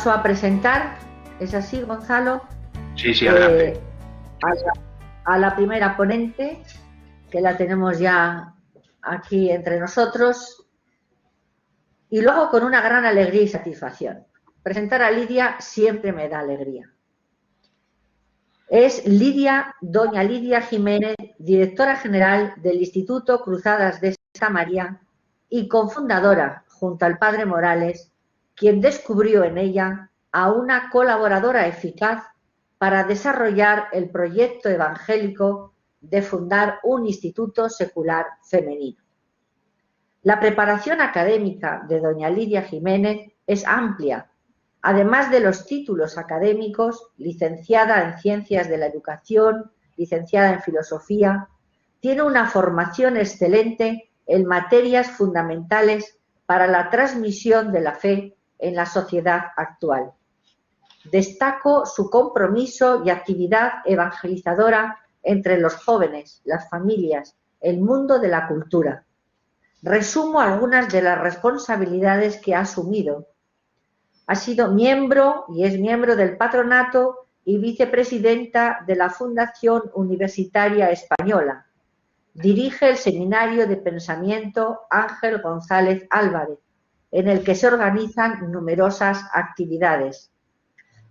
Paso a presentar, ¿es así, Gonzalo? Sí, adelante. A la primera ponente, que la tenemos ya aquí entre nosotros, y luego con una gran alegría y satisfacción. Presentar a Lidia siempre me da alegría. Es doña Lidia Jiménez, directora general del Instituto Cruzadas de Santa María y cofundadora, junto al padre Morales, quien descubrió en ella a una colaboradora eficaz para desarrollar el proyecto evangélico de fundar un instituto secular femenino. La preparación académica de doña Lidia Jiménez es amplia. Además de los títulos académicos, licenciada en Ciencias de la Educación, licenciada en Filosofía, tiene una formación excelente en materias fundamentales para la transmisión de la fe en la sociedad actual. Destaco su compromiso y actividad evangelizadora entre los jóvenes, las familias, el mundo de la cultura. Resumo algunas de las responsabilidades que ha asumido. Ha sido miembro y es miembro del patronato y vicepresidenta de la Fundación Universitaria Española. Dirige el Seminario de Pensamiento Ángel González Álvarez, en el que se organizan numerosas actividades.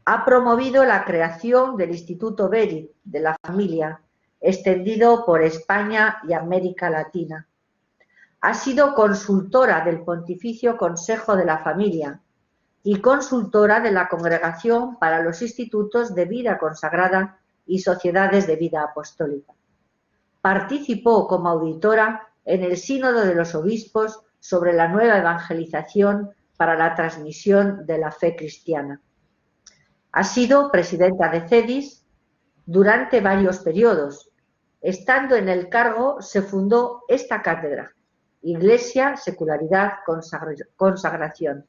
Ha promovido la creación del Instituto Berit de la Familia, extendido por España y América Latina. Ha sido consultora del Pontificio Consejo de la Familia y consultora de la Congregación para los Institutos de Vida Consagrada y Sociedades de Vida Apostólica. Participó como auditora en el Sínodo de los Obispos sobre la nueva evangelización para la transmisión de la fe cristiana. Ha sido presidenta de CEDIS durante varios periodos. Estando en el cargo, se fundó esta cátedra, Iglesia, Secularidad, Consagración.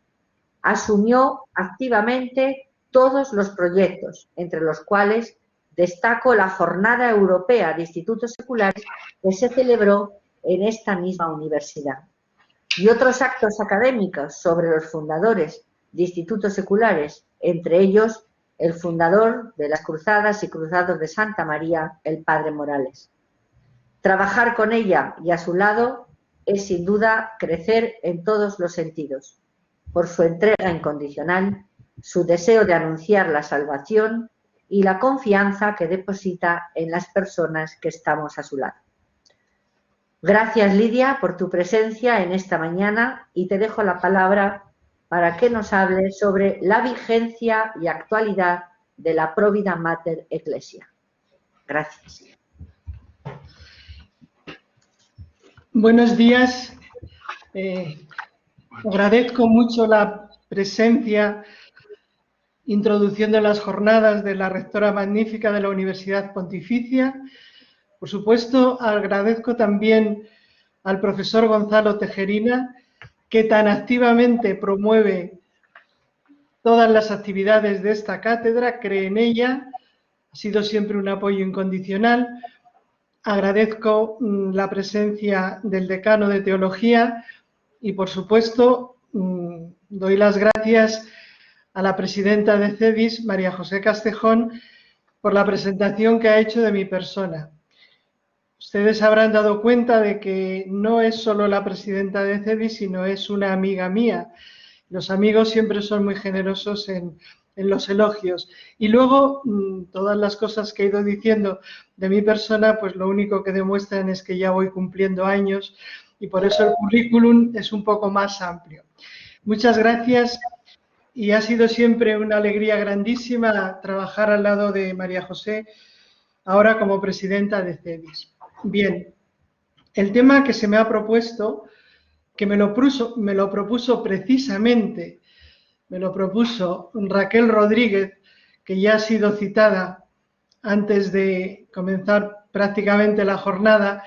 Asumió activamente todos los proyectos, entre los cuales destaco la Jornada Europea de Institutos Seculares que se celebró en esta misma universidad, y otros actos académicos sobre los fundadores de institutos seculares, entre ellos el fundador de las Cruzadas y Cruzados de Santa María, el padre Morales. Trabajar con ella y a su lado es sin duda crecer en todos los sentidos, por su entrega incondicional, su deseo de anunciar la salvación y la confianza que deposita en las personas que estamos a su lado. Gracias, Lidia, por tu presencia en esta mañana y te dejo la palabra para que nos hables sobre la vigencia y actualidad de la Provida Mater Ecclesia. Gracias. Buenos días. Agradezco mucho la presencia, introducción de las jornadas de la rectora magnífica de la Universidad Pontificia. Por supuesto, agradezco también al profesor Gonzalo Tejerina, que tan activamente promueve todas las actividades de esta cátedra, cree en ella, ha sido siempre un apoyo incondicional. Agradezco la presencia del decano de Teología y, por supuesto, doy las gracias a la presidenta de CEDIS, María José Castejón, por la presentación que ha hecho de mi persona. Ustedes habrán dado cuenta de que no es solo la presidenta de CEDIS, sino es una amiga mía. Los amigos siempre son muy generosos en los elogios. Y luego, todas las cosas que he ido diciendo de mi persona, pues lo único que demuestran es que ya voy cumpliendo años y por eso el currículum es un poco más amplio. Muchas gracias y ha sido siempre una alegría grandísima trabajar al lado de María José, ahora como presidenta de CEDIS. Bien, el tema que se me ha propuesto, que me lo propuso precisamente, me lo propuso Raquel Rodríguez, que ya ha sido citada antes de comenzar prácticamente la jornada,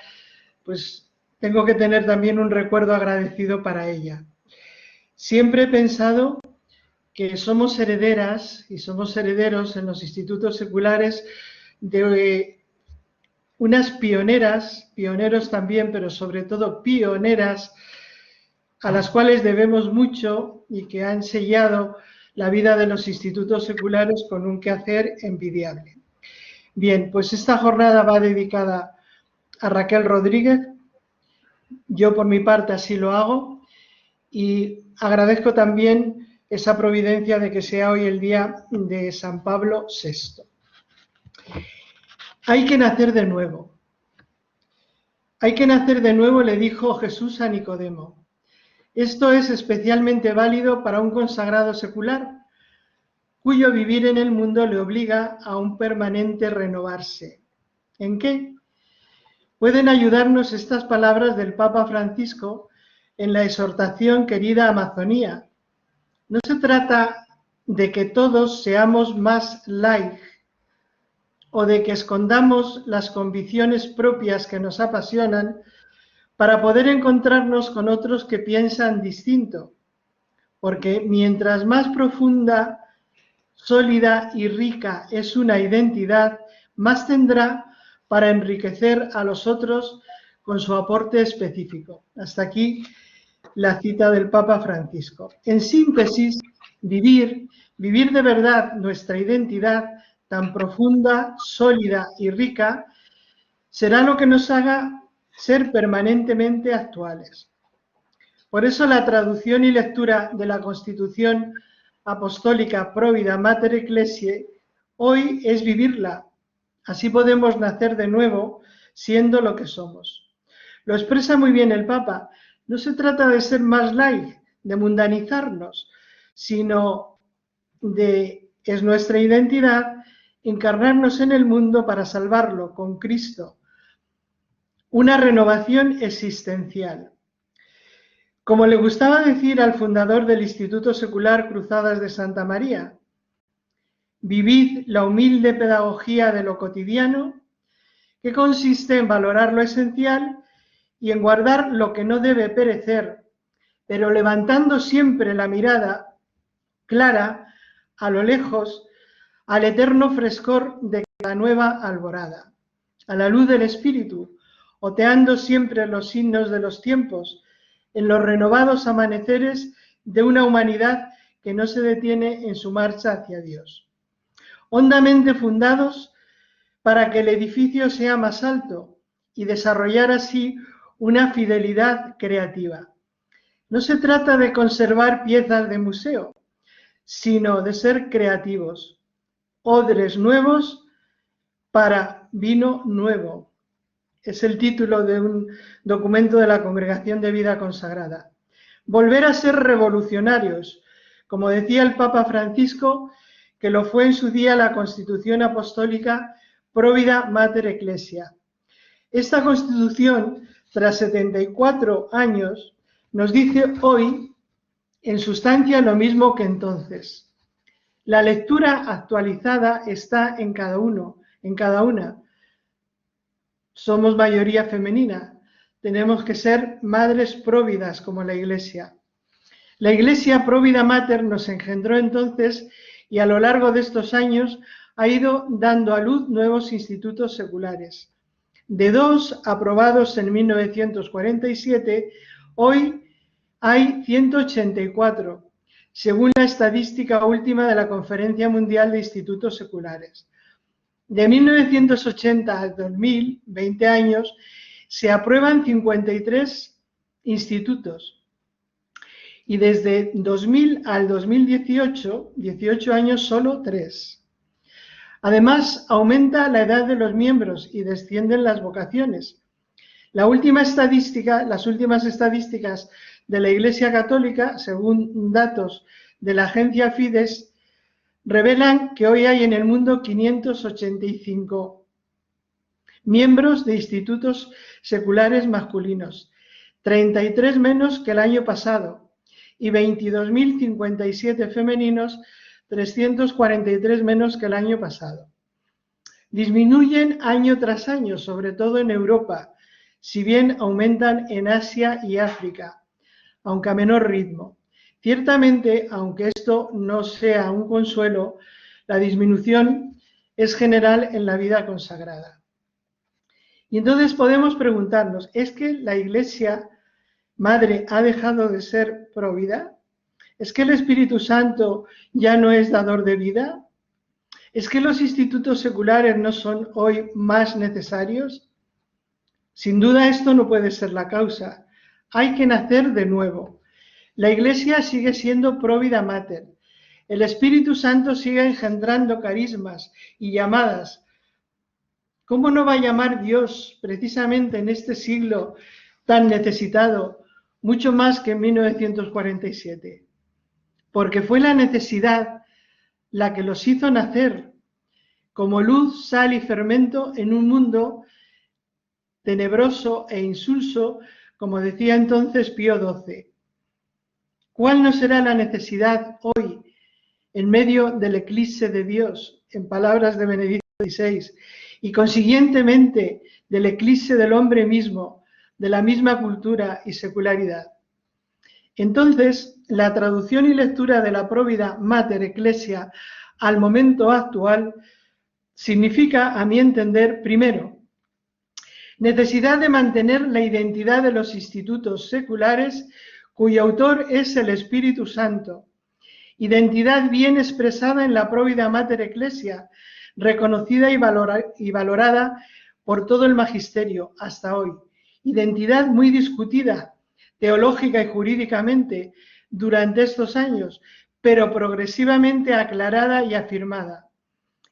pues tengo que tener también un recuerdo agradecido para ella. Siempre he pensado que somos herederas y somos herederos en los institutos seculares de unas pioneras, pioneros también, pero sobre todo pioneras, a las cuales debemos mucho y que han sellado la vida de los institutos seculares con un quehacer envidiable. Bien, pues esta jornada va dedicada a Raquel Rodríguez. Yo por mi parte así lo hago y agradezco también esa providencia de que sea hoy el día de San Pablo VI. Hay que nacer de nuevo. Hay que nacer de nuevo, le dijo Jesús a Nicodemo. Esto es especialmente válido para un consagrado secular, cuyo vivir en el mundo le obliga a un permanente renovarse. ¿En qué? Pueden ayudarnos estas palabras del Papa Francisco en la exhortación Querida Amazonía. No se trata de que todos seamos más laicos o de que escondamos las convicciones propias que nos apasionan para poder encontrarnos con otros que piensan distinto, porque mientras más profunda, sólida y rica es una identidad, más tendrá para enriquecer a los otros con su aporte específico. Hasta aquí la cita del Papa Francisco. En síntesis, vivir de verdad nuestra identidad tan profunda, sólida y rica, será lo que nos haga ser permanentemente actuales. Por eso la traducción y lectura de la Constitución Apostólica Provida Mater Ecclesiae hoy es vivirla. Así podemos nacer de nuevo siendo lo que somos. Lo expresa muy bien el Papa. No se trata de ser más light, de mundanizarnos, sino es nuestra identidad encarnarnos en el mundo para salvarlo con Cristo. Una renovación existencial. Como le gustaba decir al fundador del Instituto Secular Cruzadas de Santa María, vivid la humilde pedagogía de lo cotidiano, que consiste en valorar lo esencial y en guardar lo que no debe perecer, pero levantando siempre la mirada clara a lo lejos, al eterno frescor de la nueva alborada, a la luz del Espíritu, oteando siempre los signos de los tiempos, en los renovados amaneceres de una humanidad que no se detiene en su marcha hacia Dios. Hondamente fundados para que el edificio sea más alto y desarrollar así una fidelidad creativa. No se trata de conservar piezas de museo, sino de ser creativos, odres nuevos para vino nuevo. Es el título de un documento de la Congregación de Vida Consagrada. Volver a ser revolucionarios, como decía el Papa Francisco, que lo fue en su día la Constitución Apostólica Provida Mater Ecclesia. Esta Constitución, tras 74 años, nos dice hoy, en sustancia, lo mismo que entonces. La lectura actualizada está en cada uno, en cada una. Somos mayoría femenina. Tenemos que ser madres próvidas como la Iglesia. La Iglesia Provida Mater nos engendró entonces y a lo largo de estos años ha ido dando a luz nuevos institutos seculares. De 2 aprobados en 1947, hoy hay 184, según la estadística última de la Conferencia Mundial de Institutos Seculares. De 1980 al 2000, 20 años, se aprueban 53 institutos. Y desde 2000 al 2018, 18 años, solo 3. Además, aumenta la edad de los miembros y descienden las vocaciones. Las últimas estadísticas de la Iglesia Católica, según datos de la agencia Fides, revelan que hoy hay en el mundo 585 miembros de institutos seculares masculinos, 33 menos que el año pasado, y 22.057 femeninos, 343 menos que el año pasado. Disminuyen año tras año, sobre todo en Europa, si bien aumentan en Asia y África, aunque a menor ritmo. Ciertamente, aunque esto no sea un consuelo, la disminución es general en la vida consagrada. Y entonces podemos preguntarnos, ¿es que la Iglesia Madre ha dejado de ser provida? ¿Es que el Espíritu Santo ya no es dador de vida? ¿Es que los institutos seculares no son hoy más necesarios? Sin duda esto no puede ser la causa. Hay que nacer de nuevo. La Iglesia sigue siendo pro vida mater. El Espíritu Santo sigue engendrando carismas y llamadas. ¿Cómo no va a llamar Dios precisamente en este siglo tan necesitado, mucho más que en 1947? Porque fue la necesidad la que los hizo nacer como luz, sal y fermento en un mundo tenebroso e insulso, como decía entonces Pío XII. ¿Cuál no será la necesidad hoy en medio del eclipse de Dios, en palabras de Benedicto XVI, y consiguientemente del eclipse del hombre mismo, de la misma cultura y secularidad? Entonces, la traducción y lectura de la Provida Mater Ecclesia al momento actual significa, a mi entender, primero, necesidad de mantener la identidad de los institutos seculares cuyo autor es el Espíritu Santo, identidad bien expresada en la Provida Mater Ecclesia, reconocida y valorada por todo el magisterio hasta hoy, identidad muy discutida teológica y jurídicamente durante estos años, pero progresivamente aclarada y afirmada.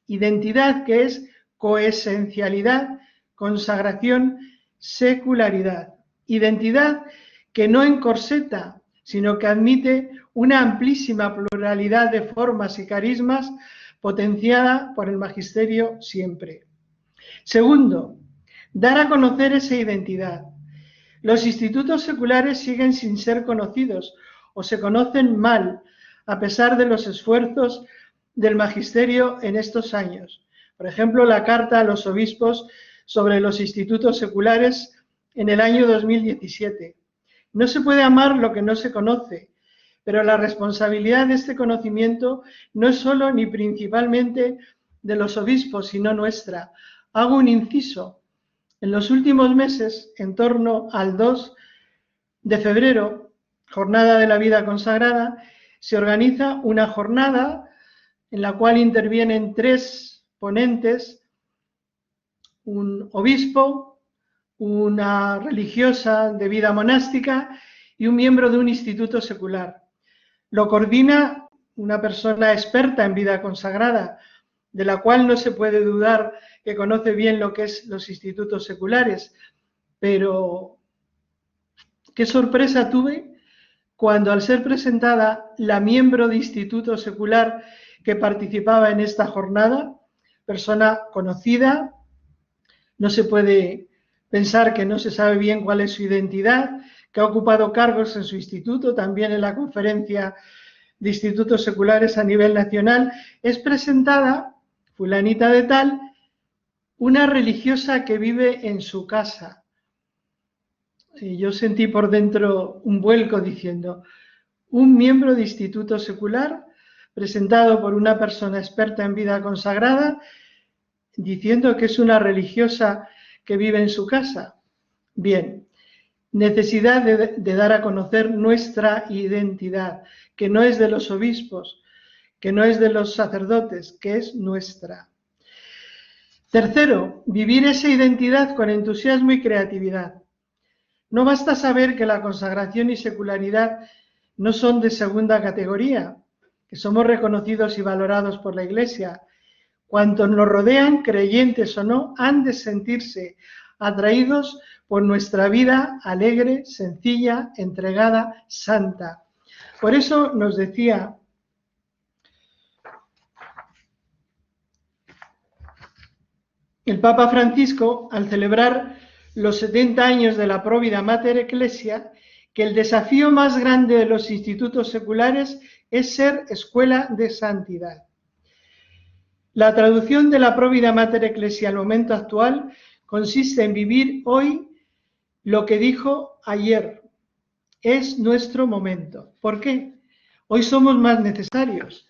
Identidad que es coesencialidad, consagración, secularidad. Identidad que no encorseta, sino que admite una amplísima pluralidad de formas y carismas potenciada por el magisterio siempre. Segundo, dar a conocer esa identidad. Los institutos seculares siguen sin ser conocidos o se conocen mal, a pesar de los esfuerzos del magisterio en estos años. Por ejemplo, la carta a los obispos sobre los institutos seculares en el año 2017. No se puede amar lo que no se conoce, pero la responsabilidad de este conocimiento no es solo ni principalmente de los obispos, sino nuestra. Hago un inciso. En los últimos meses, en torno al 2 de febrero, Jornada de la Vida Consagrada, se organiza una jornada en la cual intervienen 3 ponentes, un obispo, una religiosa de vida monástica y un miembro de un instituto secular. Lo coordina una persona experta en vida consagrada, de la cual no se puede dudar que conoce bien lo que es los institutos seculares, pero qué sorpresa tuve cuando, al ser presentada la miembro de instituto secular que participaba en esta jornada, persona conocida, no se puede pensar que no se sabe bien cuál es su identidad, que ha ocupado cargos en su instituto, también en la conferencia de institutos seculares a nivel nacional, es presentada, fulanita de tal, una religiosa que vive en su casa. Y yo sentí por dentro un vuelco diciendo, un miembro de instituto secular presentado por una persona experta en vida consagrada diciendo que es una religiosa que vive en su casa. Bien, necesidad de dar a conocer nuestra identidad, que no es de los obispos, que no es de los sacerdotes, que es nuestra. Tercero, vivir esa identidad con entusiasmo y creatividad. No basta saber que la consagración y secularidad no son de segunda categoría, que somos reconocidos y valorados por la Iglesia. Cuantos nos rodean, creyentes o no, han de sentirse atraídos por nuestra vida alegre, sencilla, entregada, santa. Por eso nos decía el Papa Francisco, al celebrar los 70 años de la Provida Mater Ecclesia, que el desafío más grande de los institutos seculares es ser escuela de santidad. La traducción de la Provida Mater Ecclesia al momento actual consiste en vivir hoy lo que dijo ayer. Es nuestro momento. ¿Por qué? Hoy somos más necesarios.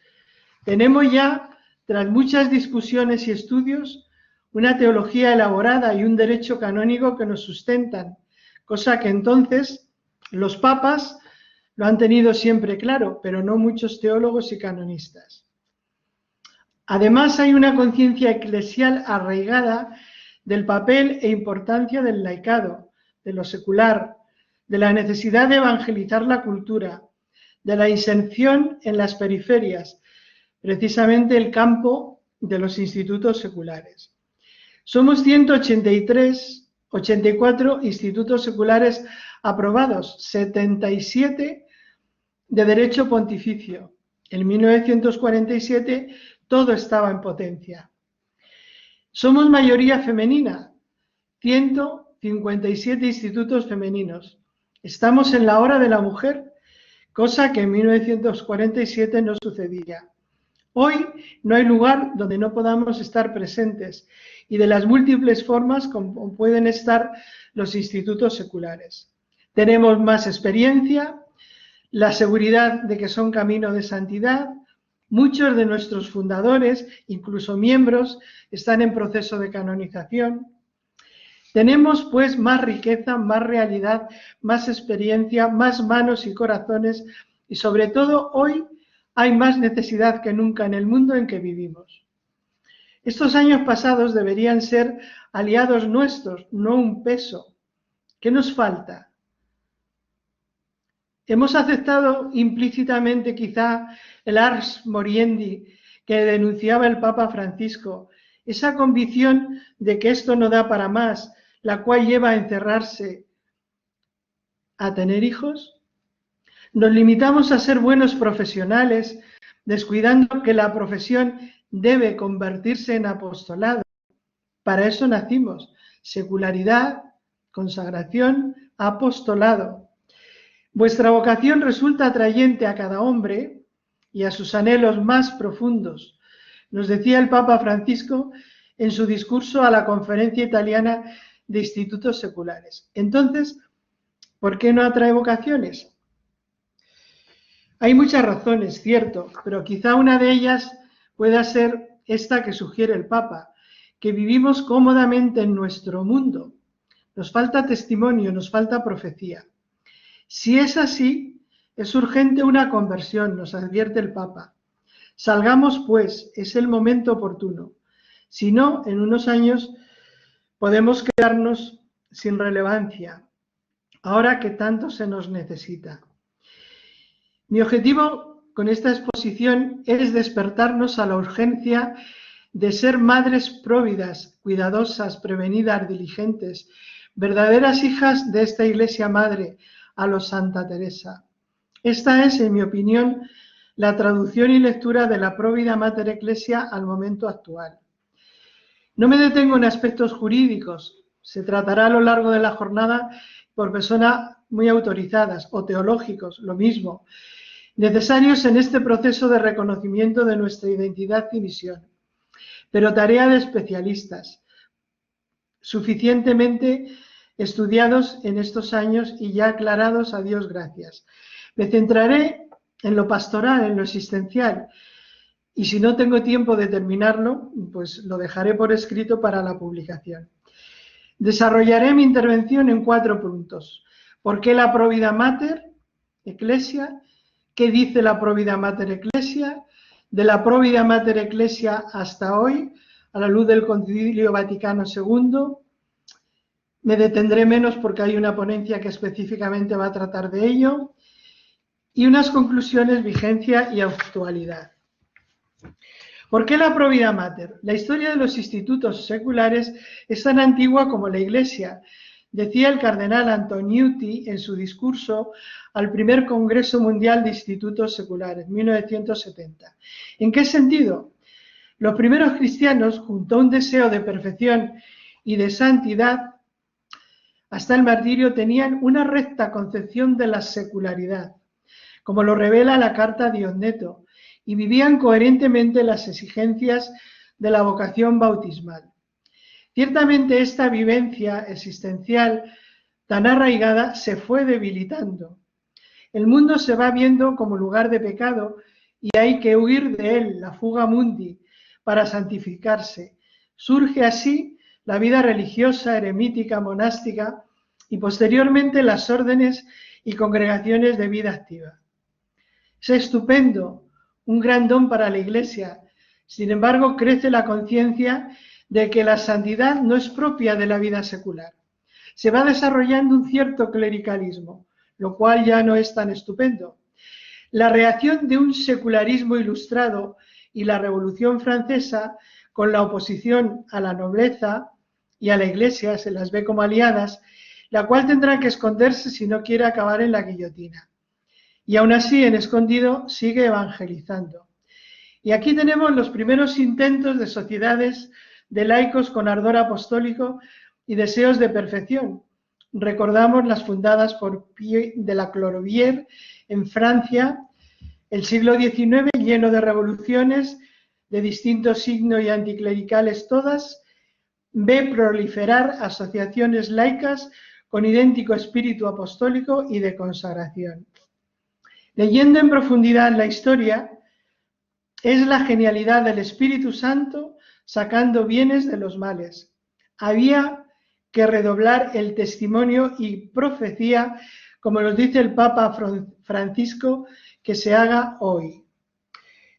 Tenemos ya, tras muchas discusiones y estudios, una teología elaborada y un derecho canónico que nos sustentan, cosa que entonces los papas Lo han tenido siempre claro, pero no muchos teólogos y canonistas. Además, hay una conciencia eclesial arraigada del papel e importancia del laicado, de lo secular, de la necesidad de evangelizar la cultura, de la inserción en las periferias, precisamente el campo de los institutos seculares. Somos 184 institutos seculares aprobados, 77 de derecho pontificio. En 1947 todo estaba en potencia. Somos mayoría femenina, 157 institutos femeninos. Estamos en la hora de la mujer, cosa que en 1947 no sucedía. Hoy no hay lugar donde no podamos estar presentes y de las múltiples formas como pueden estar los institutos seculares. Tenemos más experiencia, la seguridad de que son camino de santidad. Muchos de nuestros fundadores, incluso miembros, están en proceso de canonización. Tenemos pues más riqueza, más realidad, más experiencia, más manos y corazones y sobre todo hoy hay más necesidad que nunca en el mundo en que vivimos. Estos años pasados deberían ser aliados nuestros, no un peso. ¿Qué nos falta? Hemos aceptado implícitamente quizá el ars moriendi que denunciaba el Papa Francisco, esa convicción de que esto no da para más, la cual lleva a encerrarse, a tener hijos. Nos limitamos a ser buenos profesionales, descuidando que la profesión debe convertirse en apostolado. Para eso nacimos, secularidad, consagración, apostolado. Vuestra vocación resulta atrayente a cada hombre y a sus anhelos más profundos, nos decía el Papa Francisco en su discurso a la Conferencia Italiana de Institutos Seculares. Entonces, ¿por qué no atrae vocaciones? Hay muchas razones, cierto, pero quizá una de ellas pueda ser esta que sugiere el Papa, que vivimos cómodamente en nuestro mundo. Nos falta testimonio, nos falta profecía. Si es así, es urgente una conversión, nos advierte el Papa. Salgamos, pues, es el momento oportuno. Si no, en unos años podemos quedarnos sin relevancia, ahora que tanto se nos necesita. Mi objetivo con esta exposición es despertarnos a la urgencia de ser madres próvidas, cuidadosas, prevenidas, diligentes, verdaderas hijas de esta Iglesia Madre, a los Santa Teresa. Esta es, en mi opinión, la traducción y lectura de la Provida Mater Ecclesia al momento actual. No me detengo en aspectos jurídicos, se tratará a lo largo de la jornada por personas muy autorizadas o teológicos, lo mismo, necesarios en este proceso de reconocimiento de nuestra identidad y misión, pero tarea de especialistas, suficientemente estudiados en estos años y ya aclarados, a Dios gracias. Me centraré en lo pastoral, en lo existencial, y si no tengo tiempo de terminarlo, pues lo dejaré por escrito para la publicación. Desarrollaré mi intervención en 4 puntos. ¿Por qué la Provida Mater Ecclesia? ¿Qué dice la Provida Mater Ecclesia? De la Provida Mater Ecclesia hasta hoy, a la luz del Concilio Vaticano II, me detendré menos porque hay una ponencia que específicamente va a tratar de ello, y unas conclusiones, vigencia y actualidad. ¿Por qué la Provida Mater? La historia de los institutos seculares es tan antigua como la Iglesia, decía el cardenal Antoniuti en su discurso al primer Congreso Mundial de Institutos Seculares, 1970. ¿En qué sentido? Los primeros cristianos, junto a un deseo de perfección y de santidad, hasta el martirio, tenían una recta concepción de la secularidad, como lo revela la carta a Diogneto, y vivían coherentemente las exigencias de la vocación bautismal. Ciertamente esta vivencia existencial tan arraigada se fue debilitando. El mundo se va viendo como lugar de pecado y hay que huir de él, la fuga mundi, para santificarse. Surge así la vida religiosa, eremítica, monástica y posteriormente las órdenes y congregaciones de vida activa. Es estupendo, un gran don para la Iglesia. Sin embargo, crece la conciencia de que la santidad no es propia de la vida secular. Se va desarrollando un cierto clericalismo, lo cual ya no es tan estupendo. La reacción de un secularismo ilustrado y la Revolución Francesa, con la oposición a la nobleza y a la Iglesia, se las ve como aliadas, la cual tendrá que esconderse si no quiere acabar en la guillotina. Y aún así, en escondido, sigue evangelizando. Y aquí tenemos los primeros intentos de sociedades de laicos con ardor apostólico y deseos de perfección. Recordamos las fundadas por Pío de la Clorovier en Francia, el siglo XIX lleno de revoluciones de distinto signo y anticlericales todas, ve proliferar asociaciones laicas con idéntico espíritu apostólico y de consagración. Leyendo en profundidad la historia, es la genialidad del Espíritu Santo sacando bienes de los males. Había que redoblar el testimonio y profecía, como nos dice el Papa Francisco, que se haga hoy.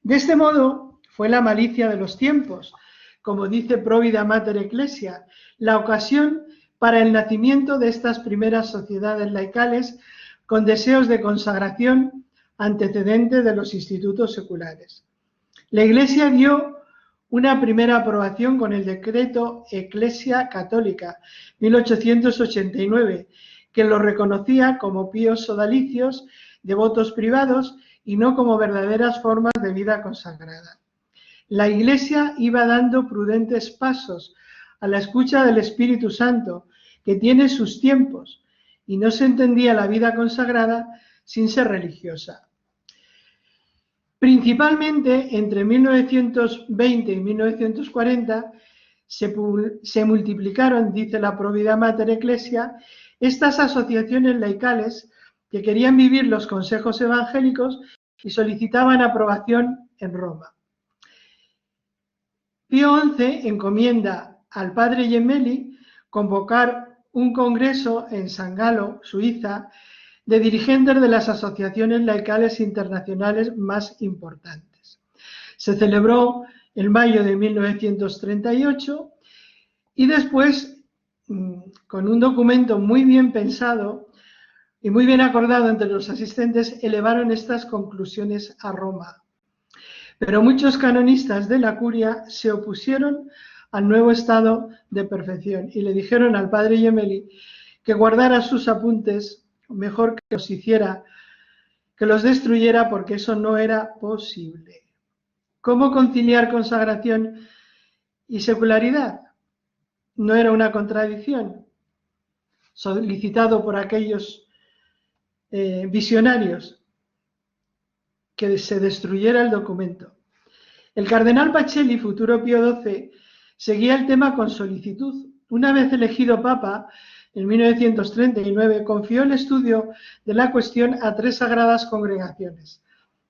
De este modo fue la malicia de los tiempos, como dice Provida Mater Ecclesia, la ocasión para el nacimiento de estas primeras sociedades laicales con deseos de consagración antecedente de los institutos seculares. La Iglesia dio una primera aprobación con el decreto Ecclesia Católica 1889, que lo reconocía como píos sodalicios, devotos privados y no como verdaderas formas de vida consagrada. La Iglesia iba dando prudentes pasos a la escucha del Espíritu Santo, que tiene sus tiempos, y no se entendía la vida consagrada sin ser religiosa. Principalmente entre 1920 y 1940 se multiplicaron, dice la Provida Mater Ecclesia, estas asociaciones laicales que querían vivir los consejos evangélicos y solicitaban aprobación en Roma. Pío XI encomienda al padre Gemelli convocar un congreso en San Galo, Suiza, de dirigentes de las asociaciones laicales internacionales más importantes. Se celebró en mayo de 1938 y después, con un documento muy bien pensado y muy bien acordado entre los asistentes, elevaron estas conclusiones a Roma. Pero muchos canonistas de la curia se opusieron al nuevo estado de perfección y le dijeron al padre Gemelli que guardara sus apuntes, mejor que los hiciera, que los destruyera, porque eso no era posible. ¿Cómo conciliar consagración y secularidad? No era una contradicción, solicitado por aquellos visionarios, que se destruyera el documento. El cardenal Pacelli, futuro Pío XII, seguía el tema con solicitud. Una vez elegido papa, en 1939, confió el estudio de la cuestión a 3 sagradas congregaciones,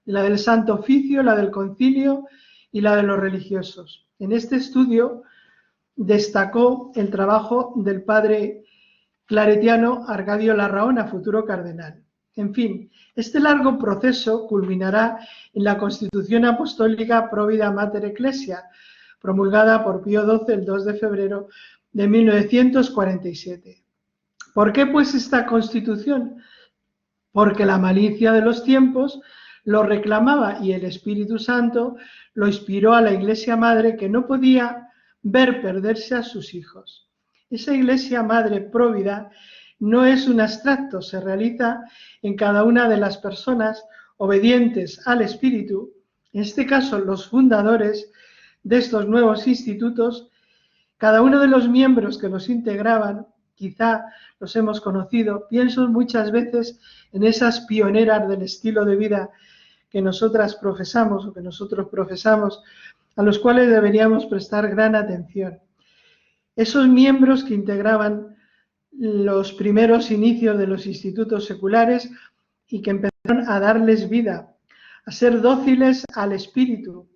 la del Santo Oficio, la del Concilio y la de los religiosos. En este estudio destacó el trabajo del padre claretiano Arcadio Larraona, futuro cardenal. En fin, este largo proceso culminará en la Constitución Apostólica Provida Mater Ecclesia, promulgada por Pío XII el 2 de febrero de 1947. ¿Por qué pues esta Constitución? Porque la malicia de los tiempos lo reclamaba y el Espíritu Santo lo inspiró a la Iglesia Madre, que no podía ver perderse a sus hijos. Esa Iglesia Madre próvida no es un abstracto, se realiza en cada una de las personas obedientes al Espíritu, en este caso los fundadores de estos nuevos institutos. Cada uno de los miembros que los integraban, quizá los hemos conocido, pienso muchas veces en esas pioneras del estilo de vida que nosotras profesamos o que nosotros profesamos, a los cuales deberíamos prestar gran atención. Esos miembros que integraban los primeros inicios de los institutos seculares y que empezaron a darles vida, a ser dóciles al Espíritu,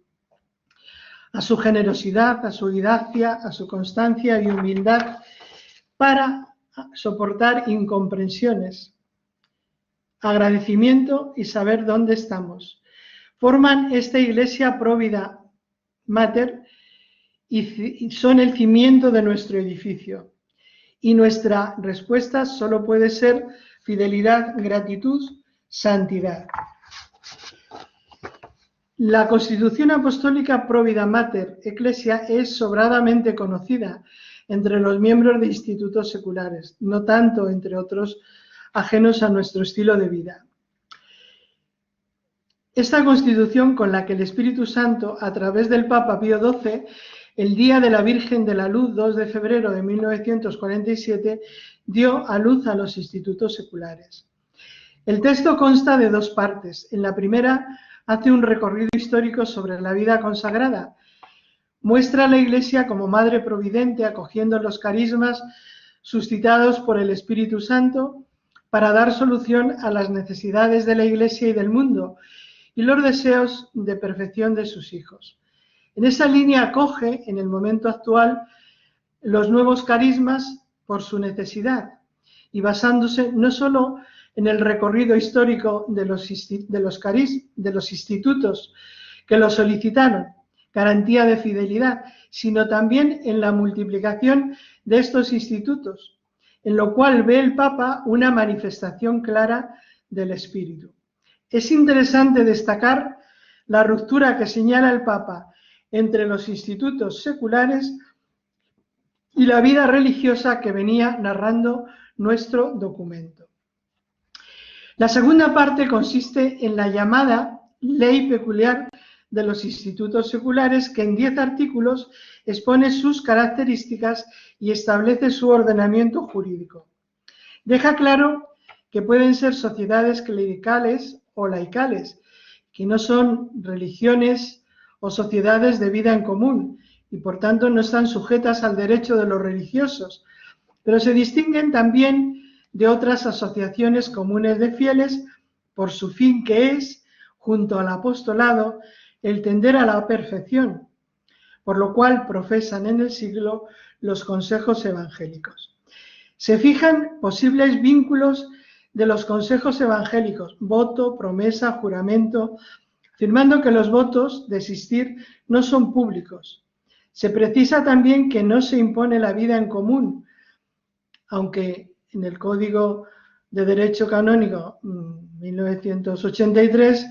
a su generosidad, a su audacia, a su constancia y humildad para soportar incomprensiones. agradecimiento y saber dónde estamos. Forman esta Iglesia Provida Mater y son el cimiento de nuestro edificio. Y nuestra respuesta solo puede ser fidelidad, gratitud, santidad. La Constitución Apostólica Provida Mater Ecclesia es sobradamente conocida entre los miembros de institutos seculares, no tanto entre otros ajenos a nuestro estilo de vida. Esta Constitución, con la que el Espíritu Santo, a través del Papa Pío XII, el Día de la Virgen de la Luz, 2 de febrero de 1947, dio a luz a los institutos seculares. El texto consta de dos partes. En la primera hace un recorrido histórico sobre la vida consagrada. Muestra a la Iglesia como Madre Providente acogiendo los carismas suscitados por el Espíritu Santo para dar solución a las necesidades de la Iglesia y del mundo y los deseos de perfección de sus hijos. En esa línea acoge, en el momento actual, los nuevos carismas por su necesidad y basándose no solo en el recorrido histórico de los institutos que lo solicitaron, garantía de fidelidad, sino también en la multiplicación de estos institutos, en lo cual ve el Papa una manifestación clara del Espíritu. Es interesante destacar la ruptura que señala el Papa entre los institutos seculares y la vida religiosa que venía narrando nuestro documento. La segunda parte consiste en la llamada Ley Peculiar de los Institutos Seculares, que en 10 artículos expone sus características y establece su ordenamiento jurídico. Deja claro que pueden ser sociedades clericales o laicales, que no son religiones o sociedades de vida en común y por tanto no están sujetas al derecho de los religiosos, pero se distinguen también de otras asociaciones comunes de fieles por su fin que es, junto al apostolado, el tender a la perfección, por lo cual profesan en el siglo los consejos evangélicos. Se fijan posibles vínculos de los consejos evangélicos, voto, promesa, juramento, afirmando que los votos de existir no son públicos. Se precisa también que no se impone la vida en común, aunque en el Código de Derecho Canónico 1983,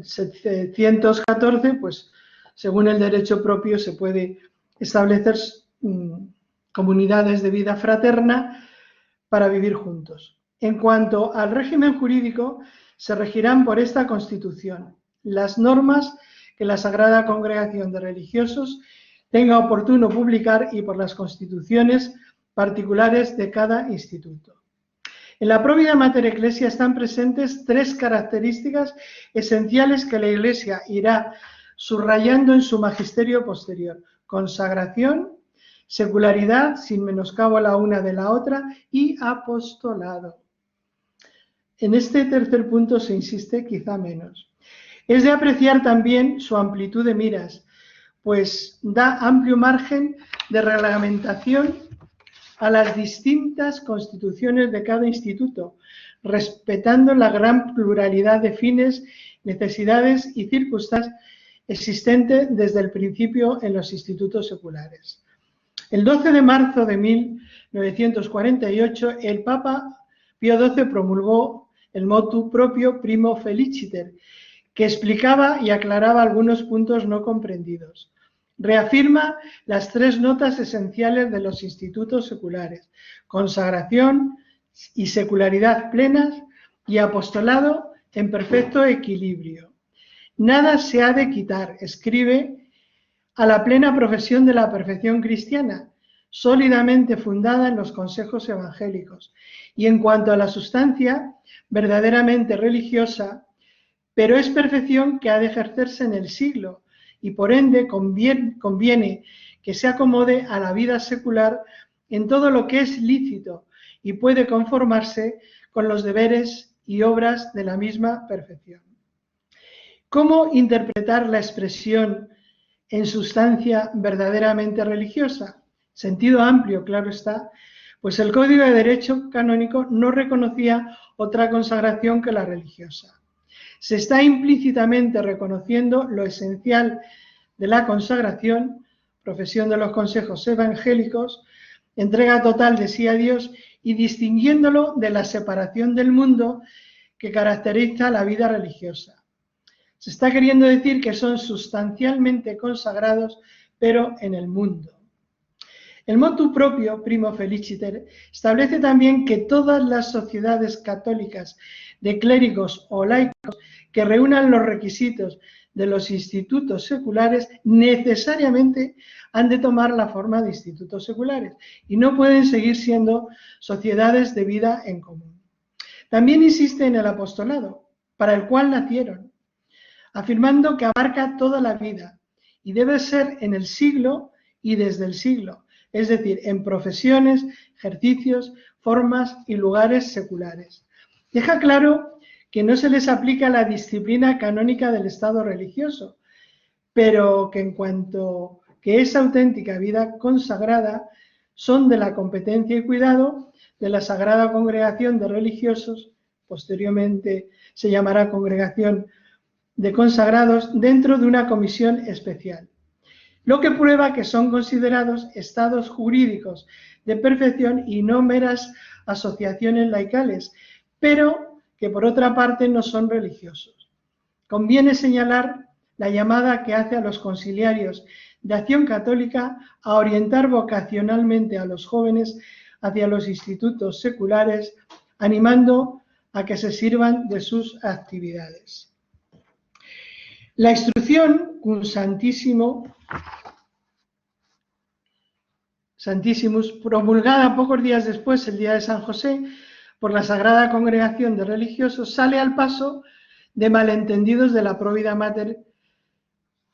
714, pues según el derecho propio se puede establecer comunidades de vida fraterna para vivir juntos. En cuanto al régimen jurídico, se regirán por esta Constitución las normas que la Sagrada Congregación de Religiosos tenga oportuno publicar y por las constituciones particulares de cada instituto. En la Provida Mater Ecclesia están presentes 3 características esenciales que la Iglesia irá subrayando en su magisterio posterior: consagración, secularidad, sin menoscabo la una de la otra, y apostolado. En este tercer punto se insiste quizá menos. Es de apreciar también su amplitud de miras, pues da amplio margen de reglamentación a las distintas constituciones de cada instituto, respetando la gran pluralidad de fines, necesidades y circunstancias existentes desde el principio en los institutos seculares. El 12 de marzo de 1948, el Papa Pío XII promulgó el motu proprio Primo Feliciter, que explicaba y aclaraba algunos puntos no comprendidos. Reafirma las 3 notas esenciales de los institutos seculares: consagración y secularidad plenas y apostolado en perfecto equilibrio. Nada se ha de quitar, escribe, a la plena profesión de la perfección cristiana, sólidamente fundada en los consejos evangélicos, y en cuanto a la sustancia, verdaderamente religiosa, pero es perfección que ha de ejercerse en el siglo, y por ende conviene que se acomode a la vida secular en todo lo que es lícito y puede conformarse con los deberes y obras de la misma perfección. ¿Cómo interpretar la expresión en sustancia verdaderamente religiosa? Sentido amplio, claro está, pues el Código de Derecho Canónico no reconocía otra consagración que la religiosa. Se está implícitamente reconociendo lo esencial de la consagración, profesión de los consejos evangélicos, entrega total de sí a Dios y distinguiéndolo de la separación del mundo que caracteriza la vida religiosa. Se está queriendo decir que son sustancialmente consagrados, pero en el mundo. El motu propio, Primo Feliciter, establece también que todas las sociedades católicas de clérigos o laicos que reúnan los requisitos de los institutos seculares necesariamente han de tomar la forma de institutos seculares y no pueden seguir siendo sociedades de vida en común. También insiste en el apostolado, para el cual nacieron, afirmando que abarca toda la vida y debe ser en el siglo y desde el siglo, es decir, en profesiones, ejercicios, formas y lugares seculares. Deja claro que no se les aplica la disciplina canónica del Estado religioso, pero que en cuanto que es auténtica vida consagrada, son de la competencia y cuidado de la Sagrada Congregación de Religiosos, posteriormente se llamará Congregación de Consagrados, dentro de una comisión especial, lo que prueba que son considerados estados jurídicos de perfección y no meras asociaciones laicales, pero que por otra parte no son religiosos. Conviene señalar la llamada que hace a los conciliarios de Acción Católica a orientar vocacionalmente a los jóvenes hacia los institutos seculares, animando a que se sirvan de sus actividades. La instrucción cum Santissimus, promulgada pocos días después, el día de San José, por la Sagrada Congregación de Religiosos, sale al paso de malentendidos de la Provida Mater.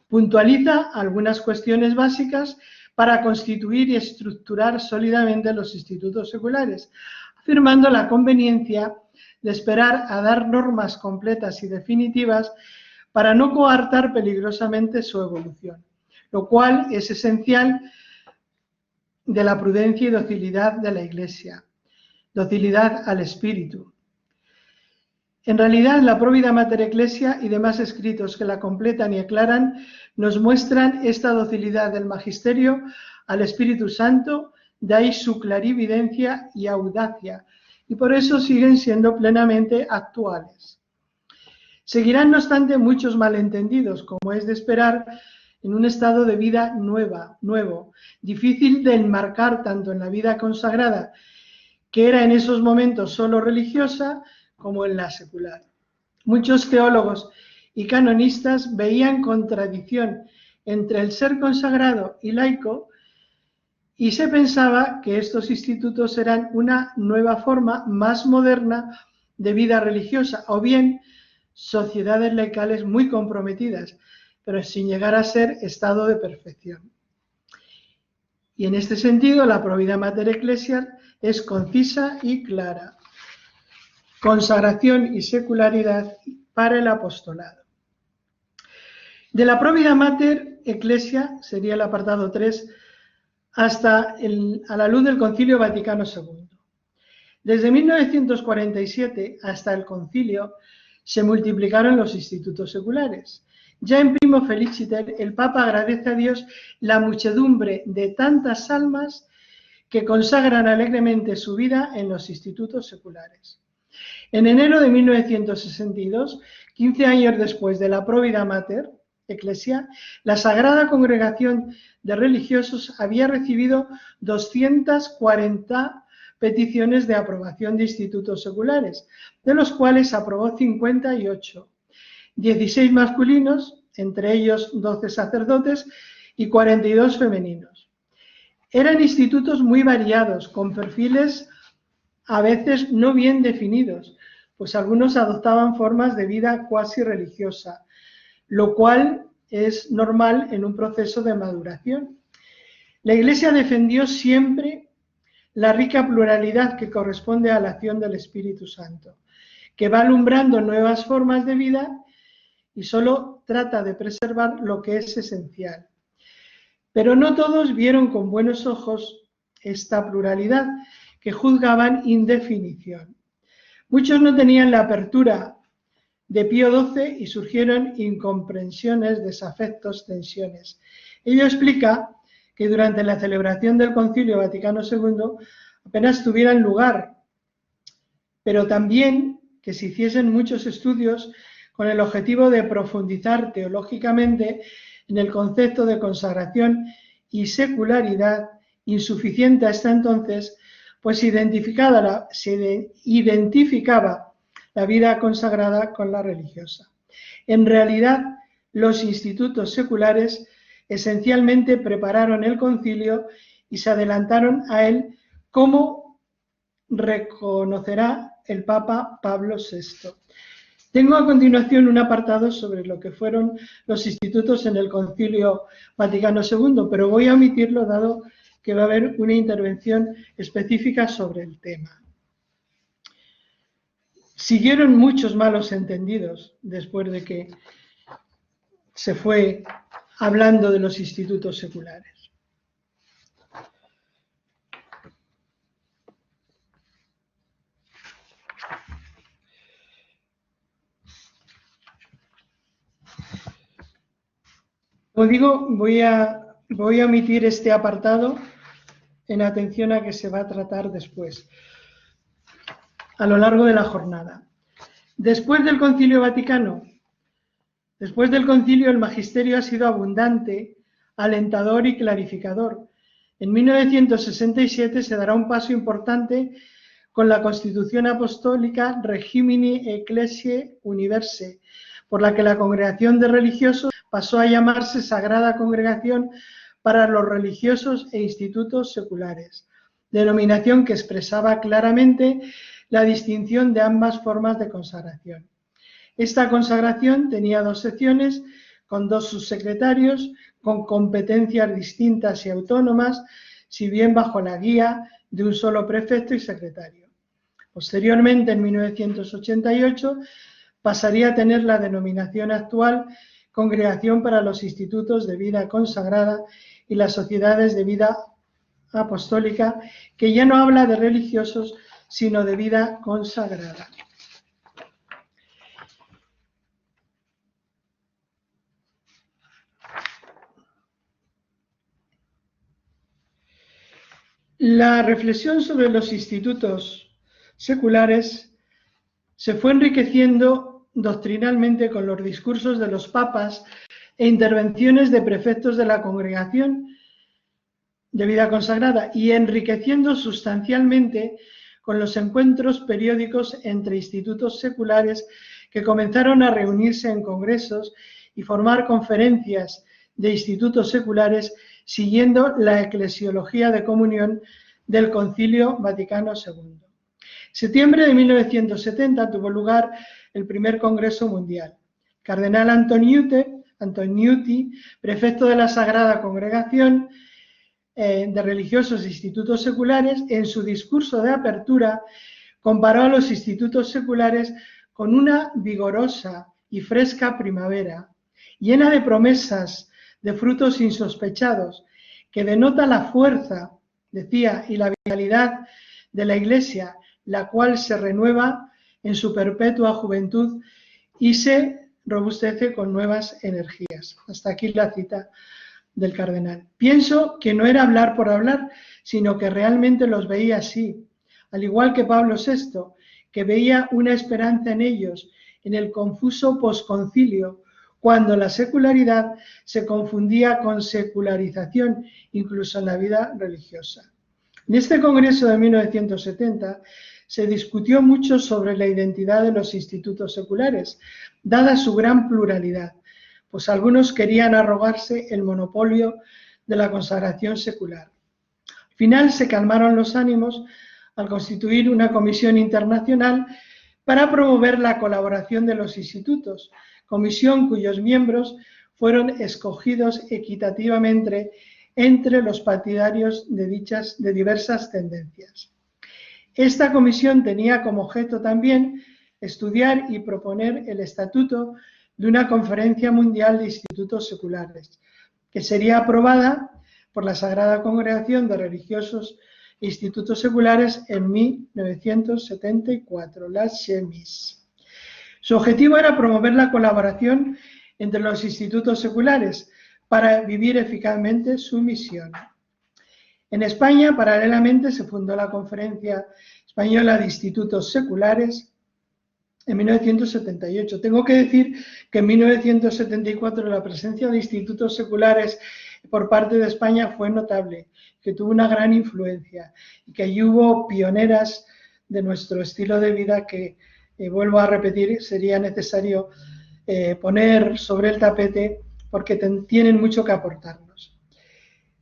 Puntualiza algunas cuestiones básicas para constituir y estructurar sólidamente los institutos seculares, afirmando la conveniencia de esperar a dar normas completas y definitivas para no coartar peligrosamente su evolución, lo cual es esencial de la prudencia y docilidad de la Iglesia, docilidad al Espíritu. En realidad, la Provida Mater Ecclesia y demás escritos que la completan y aclaran nos muestran esta docilidad del Magisterio al Espíritu Santo, de ahí su clarividencia y audacia, y por eso siguen siendo plenamente actuales. Seguirán, no obstante, muchos malentendidos, como es de esperar, en un estado de vida nuevo, difícil de enmarcar tanto en la vida consagrada, que era en esos momentos solo religiosa, como en la secular. Muchos teólogos y canonistas veían contradicción entre el ser consagrado y laico y se pensaba que estos institutos eran una nueva forma más moderna de vida religiosa o bien sociedades laicales muy comprometidas, pero sin llegar a ser estado de perfección. Y en este sentido, la Provida Mater Ecclesiae es concisa y clara. Consagración y secularidad para el apostolado. De la Provida Mater Ecclesiae, sería el apartado 3, hasta a la luz del Concilio Vaticano II. Desde 1947 hasta el concilio se multiplicaron los institutos seculares. Ya en Primo Feliciter, el Papa agradece a Dios la muchedumbre de tantas almas que consagran alegremente su vida en los institutos seculares. En enero de 1962, 15 años después de la Provida Mater Ecclesiae, la Sagrada Congregación de Religiosos había recibido 240 peticiones de aprobación de institutos seculares, de los cuales aprobó 58, 16 masculinos, entre ellos 12 sacerdotes y 42 femeninos. Eran institutos muy variados, con perfiles a veces no bien definidos, pues algunos adoptaban formas de vida cuasi religiosa, lo cual es normal en un proceso de maduración. La Iglesia defendió siempre la rica pluralidad que corresponde a la acción del Espíritu Santo, que va alumbrando nuevas formas de vida y solo trata de preservar lo que es esencial. Pero no todos vieron con buenos ojos esta pluralidad, que juzgaban indefinición. Muchos no tenían la apertura de Pío XII y surgieron incomprensiones, desafectos, tensiones. Ello explica que durante la celebración del Concilio Vaticano II apenas tuvieran lugar, pero también que se hiciesen muchos estudios con el objetivo de profundizar teológicamente en el concepto de consagración y secularidad, insuficiente hasta entonces, pues se identificaba la vida consagrada con la religiosa. En realidad, los institutos seculares esencialmente prepararon el concilio y se adelantaron a él, como reconocerá el Papa Pablo VI. Tengo a continuación un apartado sobre lo que fueron los institutos en el Concilio Vaticano II, pero voy a omitirlo dado que va a haber una intervención específica sobre el tema. Siguieron muchos malos entendidos después de que se fue hablando de los institutos seculares. Como digo, voy a omitir este apartado en atención a que se va a tratar después, a lo largo de la jornada. Después del Concilio Vaticano, después del concilio, el magisterio ha sido abundante, alentador y clarificador. En 1967 se dará un paso importante con la Constitución Apostólica Regimini Ecclesiae Universae, por la que la congregación de religiosos pasó a llamarse Sagrada Congregación para los Religiosos e Institutos Seculares, denominación que expresaba claramente la distinción de ambas formas de consagración. Esta consagración tenía dos secciones, con dos subsecretarios, con competencias distintas y autónomas, si bien bajo la guía de un solo prefecto y secretario. Posteriormente, en 1988, pasaría a tener la denominación actual Congregación para los Institutos de Vida Consagrada y las Sociedades de Vida Apostólica, que ya no habla de religiosos, sino de vida consagrada. La reflexión sobre los institutos seculares se fue enriqueciendo doctrinalmente con los discursos de los papas e intervenciones de prefectos de la Congregación de Vida Consagrada y enriqueciendo sustancialmente con los encuentros periódicos entre institutos seculares que comenzaron a reunirse en congresos y formar conferencias de institutos seculares siguiendo la eclesiología de comunión del Concilio Vaticano II. En septiembre de 1970 tuvo lugar el primer Congreso Mundial. Cardenal Antoniuti, prefecto de la Sagrada Congregación de Religiosos e Institutos Seculares, en su discurso de apertura comparó a los institutos seculares con una vigorosa y fresca primavera, llena de promesas, de frutos insospechados, que denota la fuerza, decía, y la vitalidad de la Iglesia, la cual se renueva en su perpetua juventud y se robustece con nuevas energías. Hasta aquí la cita del cardenal. Pienso que no era hablar por hablar, sino que realmente los veía así, al igual que Pablo VI, que veía una esperanza en ellos, en el confuso posconcilio, cuando la secularidad se confundía con secularización, incluso en la vida religiosa. En este congreso de 1970 se discutió mucho sobre la identidad de los institutos seculares, dada su gran pluralidad, pues algunos querían arrogarse el monopolio de la consagración secular. Al final se calmaron los ánimos al constituir una comisión internacional para promover la colaboración de los institutos, comisión cuyos miembros fueron escogidos equitativamente entre los partidarios de diversas tendencias. Esta comisión tenía como objeto también estudiar y proponer el estatuto de una conferencia mundial de institutos seculares, que sería aprobada por la Sagrada Congregación de Religiosos institutos seculares en 1974, las SEMIS. Su objetivo era promover la colaboración entre los institutos seculares para vivir eficazmente su misión. En España, paralelamente, se fundó la Conferencia Española de Institutos Seculares en 1978. Tengo que decir que en 1974 la presencia de institutos seculares por parte de España fue notable, que tuvo una gran influencia y que allí hubo pioneras de nuestro estilo de vida que, vuelvo a repetir, sería necesario poner sobre el tapete porque tienen mucho que aportarnos.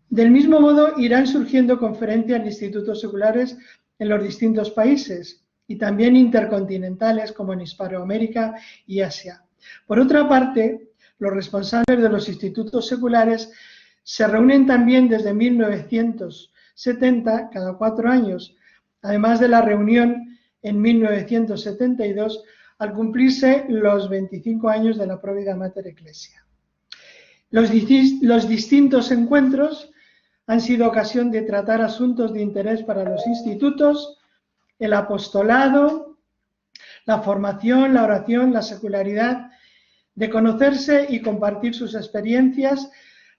Del mismo modo, irán surgiendo conferencias de institutos seculares en los distintos países y también intercontinentales como en Hispanoamérica y Asia. Por otra parte, los responsables de los institutos seculares se reúnen también desde 1970, cada 4 años, además de la reunión en 1972, al cumplirse los 25 años de la Provida Mater Ecclesia. Los distintos encuentros han sido ocasión de tratar asuntos de interés para los institutos, el apostolado, la formación, la oración, la secularidad, de conocerse y compartir sus experiencias,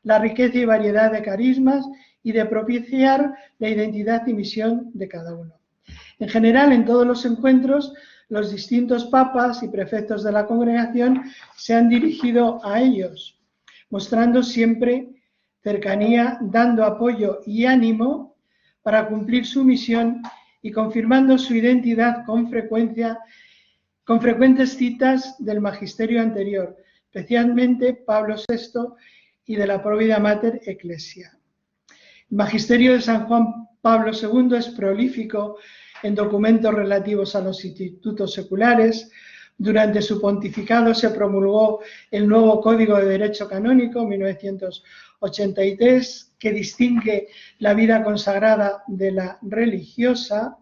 la riqueza y variedad de carismas y de propiciar la identidad y misión de cada uno. En general, en todos los encuentros, los distintos papas y prefectos de la congregación se han dirigido a ellos, mostrando siempre cercanía, dando apoyo y ánimo para cumplir su misión y confirmando su identidad con frecuentes citas del magisterio anterior, especialmente Pablo VI y de la Provida Mater Ecclesia. El magisterio de San Juan Pablo II es prolífico en documentos relativos a los institutos seculares. Durante su pontificado se promulgó el nuevo Código de Derecho Canónico, 1983, que distingue la vida consagrada de la religiosa.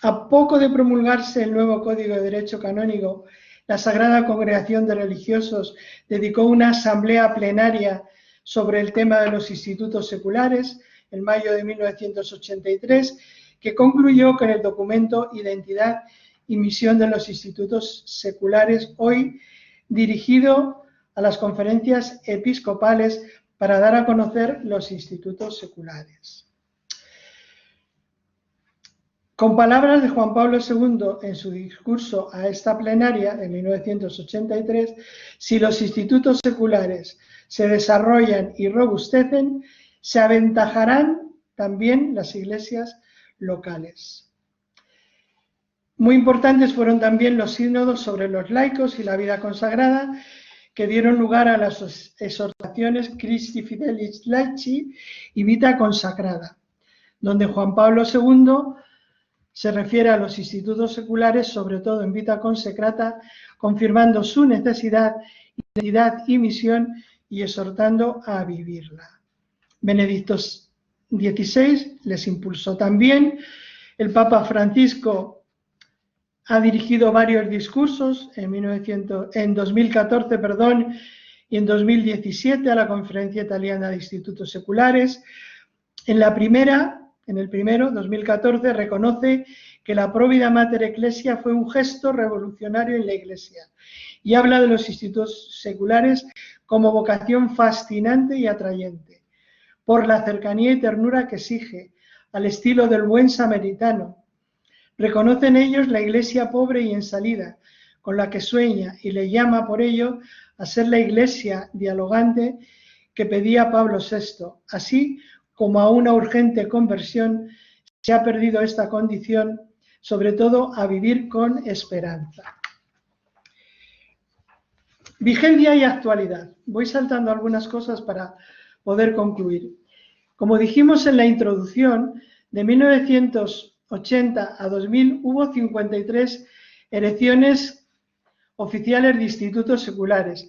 A poco de promulgarse el nuevo Código de Derecho Canónico, la Sagrada Congregación de Religiosos dedicó una asamblea plenaria sobre el tema de los institutos seculares en mayo de 1983, que concluyó con el documento Identidad y Misión de los Institutos Seculares, hoy dirigido a las conferencias episcopales para dar a conocer los institutos seculares. Con palabras de Juan Pablo II en su discurso a esta plenaria de 1983, si los institutos seculares se desarrollan y robustecen, se aventajarán también las iglesias locales. Muy importantes fueron también los sínodos sobre los laicos y la vida consagrada, que dieron lugar a las exhortaciones Christi Fidelis Laici y Vita Consacrada, donde Juan Pablo II se refiere a los institutos seculares, sobre todo en Vita Consacrata, confirmando su necesidad, identidad y misión y exhortando a vivirla. Benedicto XVI les impulsó también. El Papa Francisco ha dirigido varios discursos en 2014 y en 2017 a la Conferencia Italiana de Institutos Seculares. En el primero, 2014, reconoce que la Provida Mater Ecclesia fue un gesto revolucionario en la Iglesia y habla de los institutos seculares como vocación fascinante y atrayente, por la cercanía y ternura que exige, al estilo del buen samaritano. Reconoce en ellos la Iglesia pobre y en salida, con la que sueña, y le llama por ello a ser la Iglesia dialogante que pedía Pablo VI, así como a una urgente conversión. Se ha perdido esta condición, sobre todo a vivir con esperanza. Vigencia y actualidad. Voy saltando algunas cosas para poder concluir. Como dijimos en la introducción, de 1980 a 2000 hubo 53 elecciones oficiales de institutos seculares,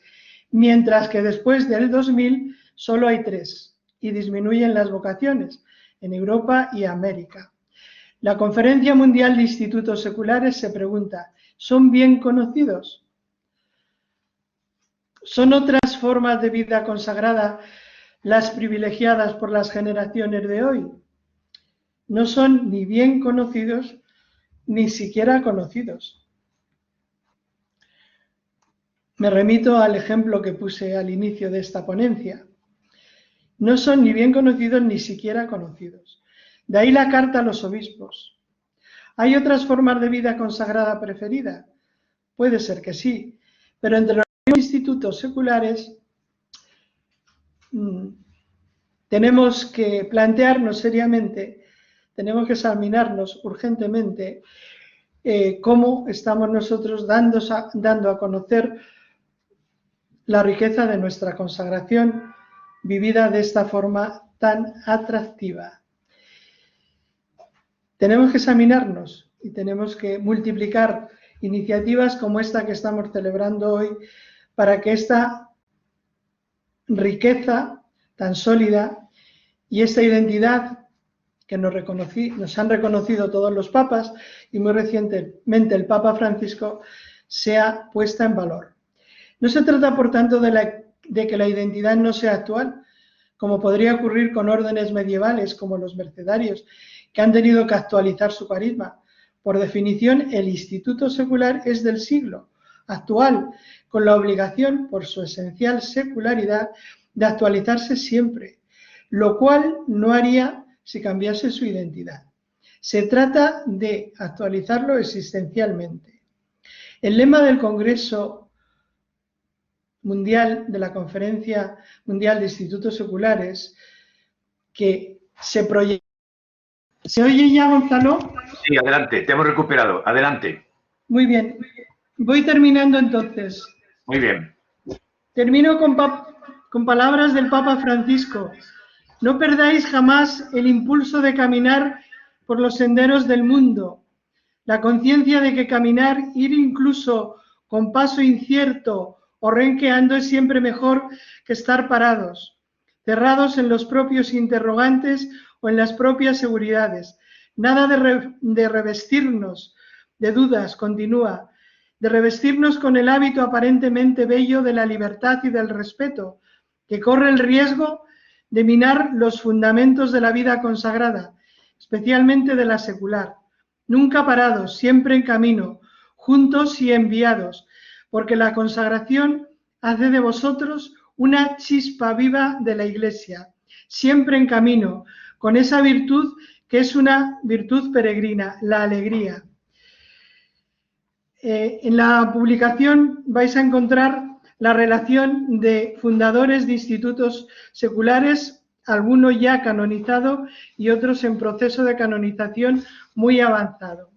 mientras que después del 2000 solo hay 3 y disminuyen las vocaciones en Europa y América. La Conferencia Mundial de Institutos Seculares se pregunta, ¿son bien conocidos? ¿Son otras formas de vida consagrada las privilegiadas por las generaciones de hoy? no son ni bien conocidos ni siquiera conocidos. Me remito al ejemplo que puse al inicio de esta ponencia. No son ni bien conocidos ni siquiera conocidos. De ahí la carta a los obispos. ¿Hay otras formas de vida consagrada preferida? Puede ser que sí, pero entre los institutos seculares tenemos que plantearnos seriamente, tenemos que examinarnos urgentemente cómo estamos nosotros dando a conocer la riqueza de nuestra consagración vivida de esta forma tan atractiva. Tenemos que examinarnos y tenemos que multiplicar iniciativas como esta que estamos celebrando hoy para que esta riqueza tan sólida y esta identidad que nos han reconocido todos los papas y muy recientemente el Papa Francisco sea puesta en valor. No se trata, por tanto, de que la identidad no sea actual, como podría ocurrir con órdenes medievales como los mercedarios, que han tenido que actualizar su carisma. Por definición, el instituto secular es del siglo actual, con la obligación, por su esencial secularidad, de actualizarse siempre, lo cual no haría si cambiase su identidad. Se trata de actualizarlo existencialmente. El lema del Congreso Mundial, de la Conferencia Mundial de Institutos Seculares, que se proyecta. ¿Se oye ya, Gonzalo? Sí, adelante, te hemos recuperado. Adelante. Muy bien. Voy terminando entonces. Muy bien. Termino con palabras del Papa Francisco. No perdáis jamás el impulso de caminar por los senderos del mundo. La conciencia de que caminar, ir incluso con paso incierto o renqueando es siempre mejor que estar parados, cerrados en los propios interrogantes o en las propias seguridades. Nada de revestirnos de dudas, continúa, de revestirnos con el hábito aparentemente bello de la libertad y del respeto, que corre el riesgo de minar los fundamentos de la vida consagrada, especialmente de la secular. Nunca parados, siempre en camino, juntos y enviados, porque la consagración hace de vosotros una chispa viva de la Iglesia, siempre en camino, con esa virtud que es una virtud peregrina, la alegría. En la publicación vais a encontrar la relación de fundadores de institutos seculares, algunos ya canonizados y otros en proceso de canonización muy avanzado.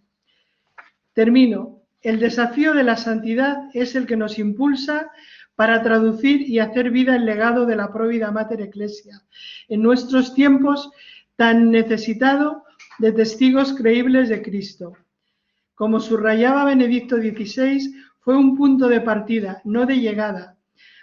Termino. El desafío de la santidad es el que nos impulsa para traducir y hacer vida el legado de la Provida Mater Ecclesia en nuestros tiempos tan necesitado de testigos creíbles de Cristo. Como subrayaba Benedicto XVI, fue un punto de partida, no de llegada.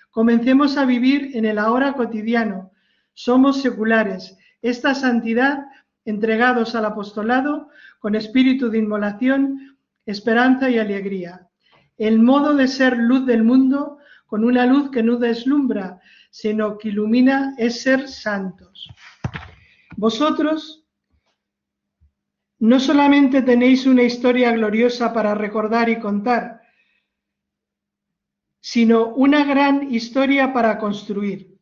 Comencemos a vivir en el ahora cotidiano. Somos seculares. Esta santidad, entregados al apostolado, con espíritu de inmolación, esperanza y alegría. El modo de ser luz del mundo, con una luz que no deslumbra, sino que ilumina, es ser santos. Vosotros no solamente tenéis una historia gloriosa para recordar y contar, sino una gran historia para construir.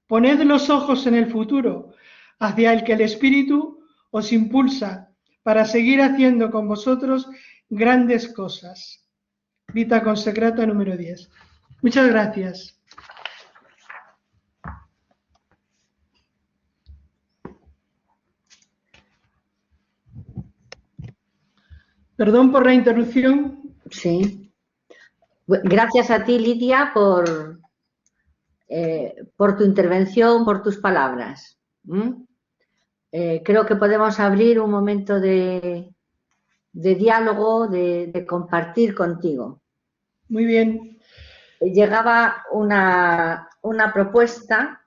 Poned los ojos en el futuro, hacia el que el Espíritu os impulsa para seguir haciendo con vosotros grandes cosas. Vita Consecrata número 10. Muchas gracias. Perdón por la interrupción. Sí. Gracias a ti, Lidia, por tu intervención, por tus palabras. Creo que podemos abrir un momento de diálogo, de compartir contigo. Muy bien. Llegaba una propuesta,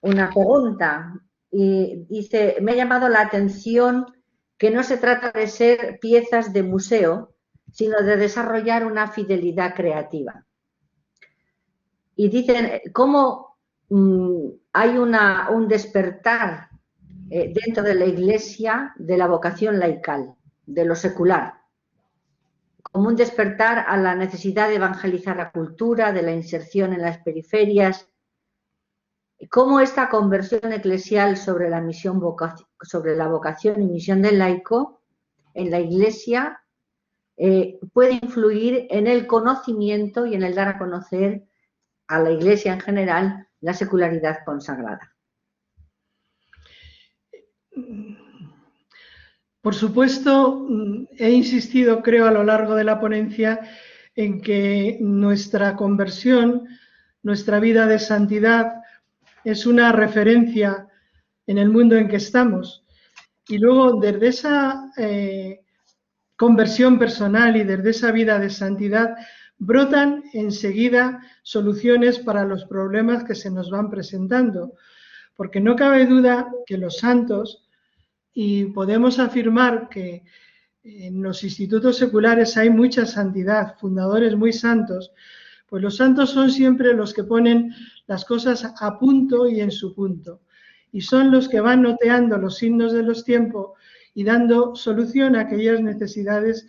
una pregunta, y dice, me ha llamado la atención que no se trata de ser piezas de museo, sino de desarrollar una fidelidad creativa. Y dicen, ¿cómo hay un despertar dentro de la Iglesia de la vocación laical, de lo secular, como un despertar a la necesidad de evangelizar la cultura, de la inserción en las periferias, cómo esta conversión eclesial sobre la vocación y misión del laico en la Iglesia puede influir en el conocimiento y en el dar a conocer a la Iglesia en general la secularidad consagrada. Por supuesto, he insistido, creo, a lo largo de la ponencia en que nuestra conversión, nuestra vida de santidad, es una referencia en el mundo en que estamos. Y luego, desde esa conversión personal y desde esa vida de santidad, brotan enseguida soluciones para los problemas que se nos van presentando. Porque no cabe duda que los santos, y podemos afirmar que en los institutos seculares hay mucha santidad, fundadores muy santos, pues los santos son siempre los que ponen las cosas a punto y en su punto. Y son los que van noteando los signos de los tiempos y dando solución a aquellas necesidades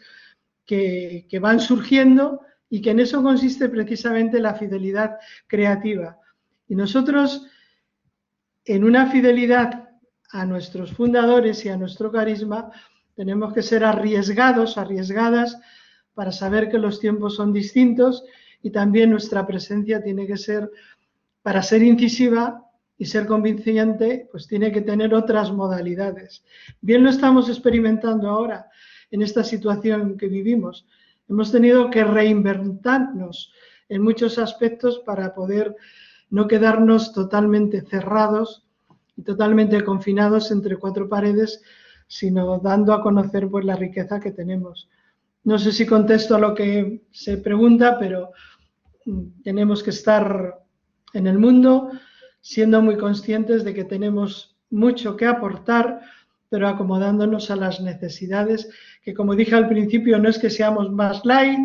que van surgiendo, y que en eso consiste precisamente la fidelidad creativa. Y nosotros, en una fidelidad a nuestros fundadores y a nuestro carisma, tenemos que ser arriesgados, arriesgadas, para saber que los tiempos son distintos, y también nuestra presencia tiene que ser, para ser incisiva y ser convincente, pues tiene que tener otras modalidades. Bien lo estamos experimentando ahora en esta situación que vivimos. Hemos tenido que reinventarnos en muchos aspectos para poder no quedarnos totalmente cerrados y totalmente confinados entre cuatro paredes, sino dando a conocer pues la riqueza que tenemos. No sé si contesto a lo que se pregunta, pero tenemos que estar en el mundo siendo muy conscientes de que tenemos mucho que aportar, pero acomodándonos a las necesidades, que como dije al principio, no es que seamos más light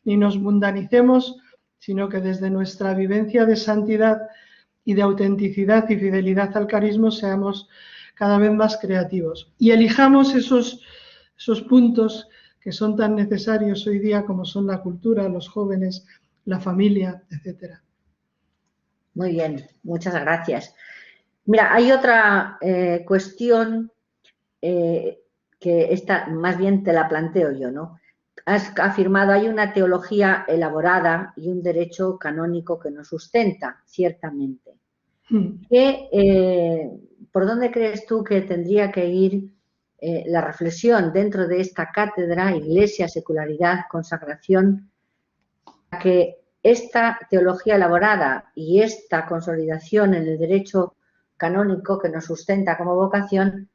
ni nos mundanicemos, sino que desde nuestra vivencia de santidad y de autenticidad y fidelidad al carisma seamos cada vez más creativos y elijamos esos puntos que son tan necesarios hoy día, como son la cultura, los jóvenes, la familia, etcétera. Muy bien, muchas gracias. Mira, hay otra cuestión que esta más bien te la planteo yo, ¿no? Has afirmado, hay una teología elaborada y un derecho canónico que nos sustenta, ciertamente. ¿Por dónde crees tú que tendría que ir la reflexión dentro de esta cátedra, Iglesia, Secularidad, Consagración, para que esta teología elaborada y esta consolidación en el derecho canónico que nos sustenta como vocación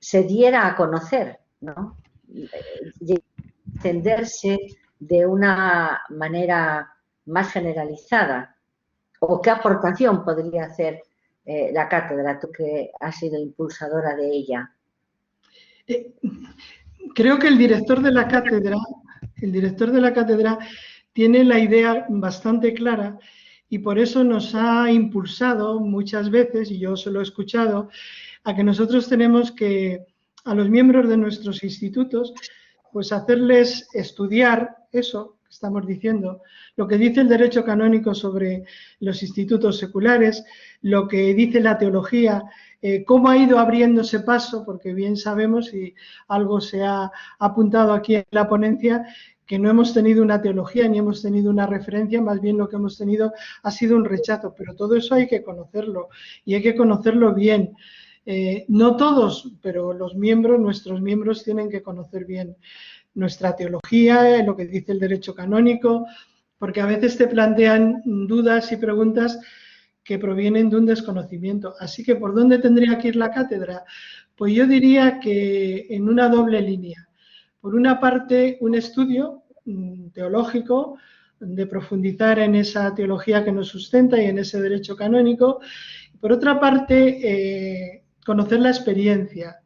se diera a conocer, ¿no? Y extenderse de una manera más generalizada? ¿O qué aportación podría hacer la cátedra, tú que has sido impulsadora de ella? Creo que el director de la cátedra tiene la idea bastante clara, y por eso nos ha impulsado muchas veces, y yo se lo he escuchado, a que nosotros tenemos que, a los miembros de nuestros institutos, pues hacerles estudiar eso que estamos diciendo, lo que dice el derecho canónico sobre los institutos seculares, lo que dice la teología, cómo ha ido abriéndose paso, porque bien sabemos, y algo se ha apuntado aquí en la ponencia, que no hemos tenido una teología ni hemos tenido una referencia, más bien lo que hemos tenido ha sido un rechazo, pero todo eso hay que conocerlo, y hay que conocerlo bien. No todos, pero los miembros, nuestros miembros, tienen que conocer bien nuestra teología, lo que dice el derecho canónico, porque a veces te plantean dudas y preguntas que provienen de un desconocimiento. Así que, ¿por dónde tendría que ir la cátedra? Pues yo diría que en una doble línea. Por una parte, un estudio teológico, de profundizar en esa teología que nos sustenta y en ese derecho canónico. Por otra parte, conocer la experiencia.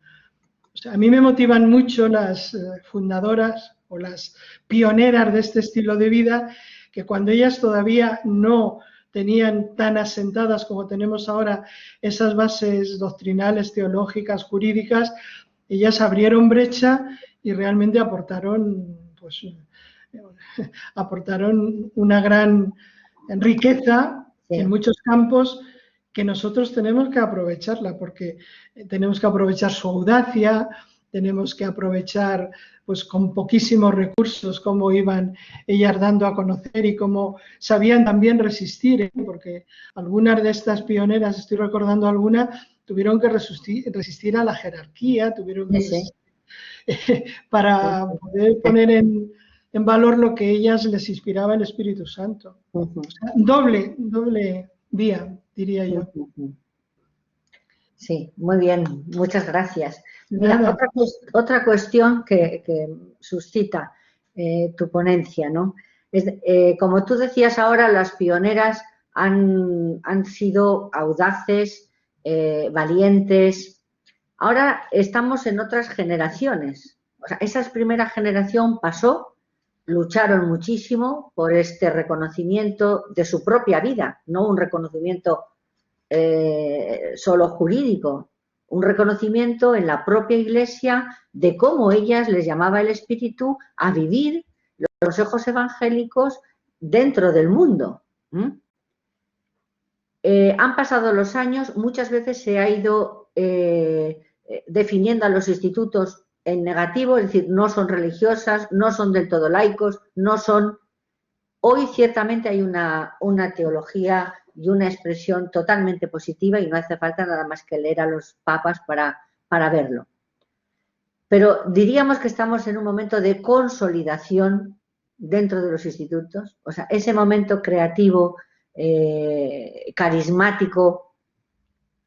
O sea, a mí me motivan mucho las fundadoras o las pioneras de este estilo de vida, que cuando ellas todavía no tenían tan asentadas como tenemos ahora esas bases doctrinales, teológicas, jurídicas. Ellas abrieron brecha y realmente aportaron, pues, aportaron una gran riqueza en muchos campos que nosotros tenemos que aprovecharla, porque tenemos que aprovechar su audacia, tenemos que aprovechar, pues, con poquísimos recursos cómo iban ellas dando a conocer y cómo sabían también resistir, porque algunas de estas pioneras, estoy recordando algunas, tuvieron que resistir a la jerarquía, tuvieron que resistir para poder poner en valor lo que a ellas les inspiraba el Espíritu Santo. O sea, doble vía, diría yo. Sí, muy bien, muchas gracias. Mira, otra cuestión que suscita tu ponencia, ¿no? Como tú decías ahora, las pioneras han sido audaces, valientes. Ahora estamos en otras generaciones. O sea, esa primera generación pasó, lucharon muchísimo por este reconocimiento de su propia vida, no un reconocimiento solo jurídico, un reconocimiento en la propia Iglesia de cómo ellas les llamaba el Espíritu a vivir los consejos evangélicos dentro del mundo. Han pasado los años, muchas veces se ha ido definiendo a los institutos en negativo, es decir, no son religiosas, no son del todo laicos, no son... Hoy ciertamente hay una teología y una expresión totalmente positiva y no hace falta nada más que leer a los papas para verlo. Pero diríamos que estamos en un momento de consolidación dentro de los institutos, o sea, ese momento creativo, carismático,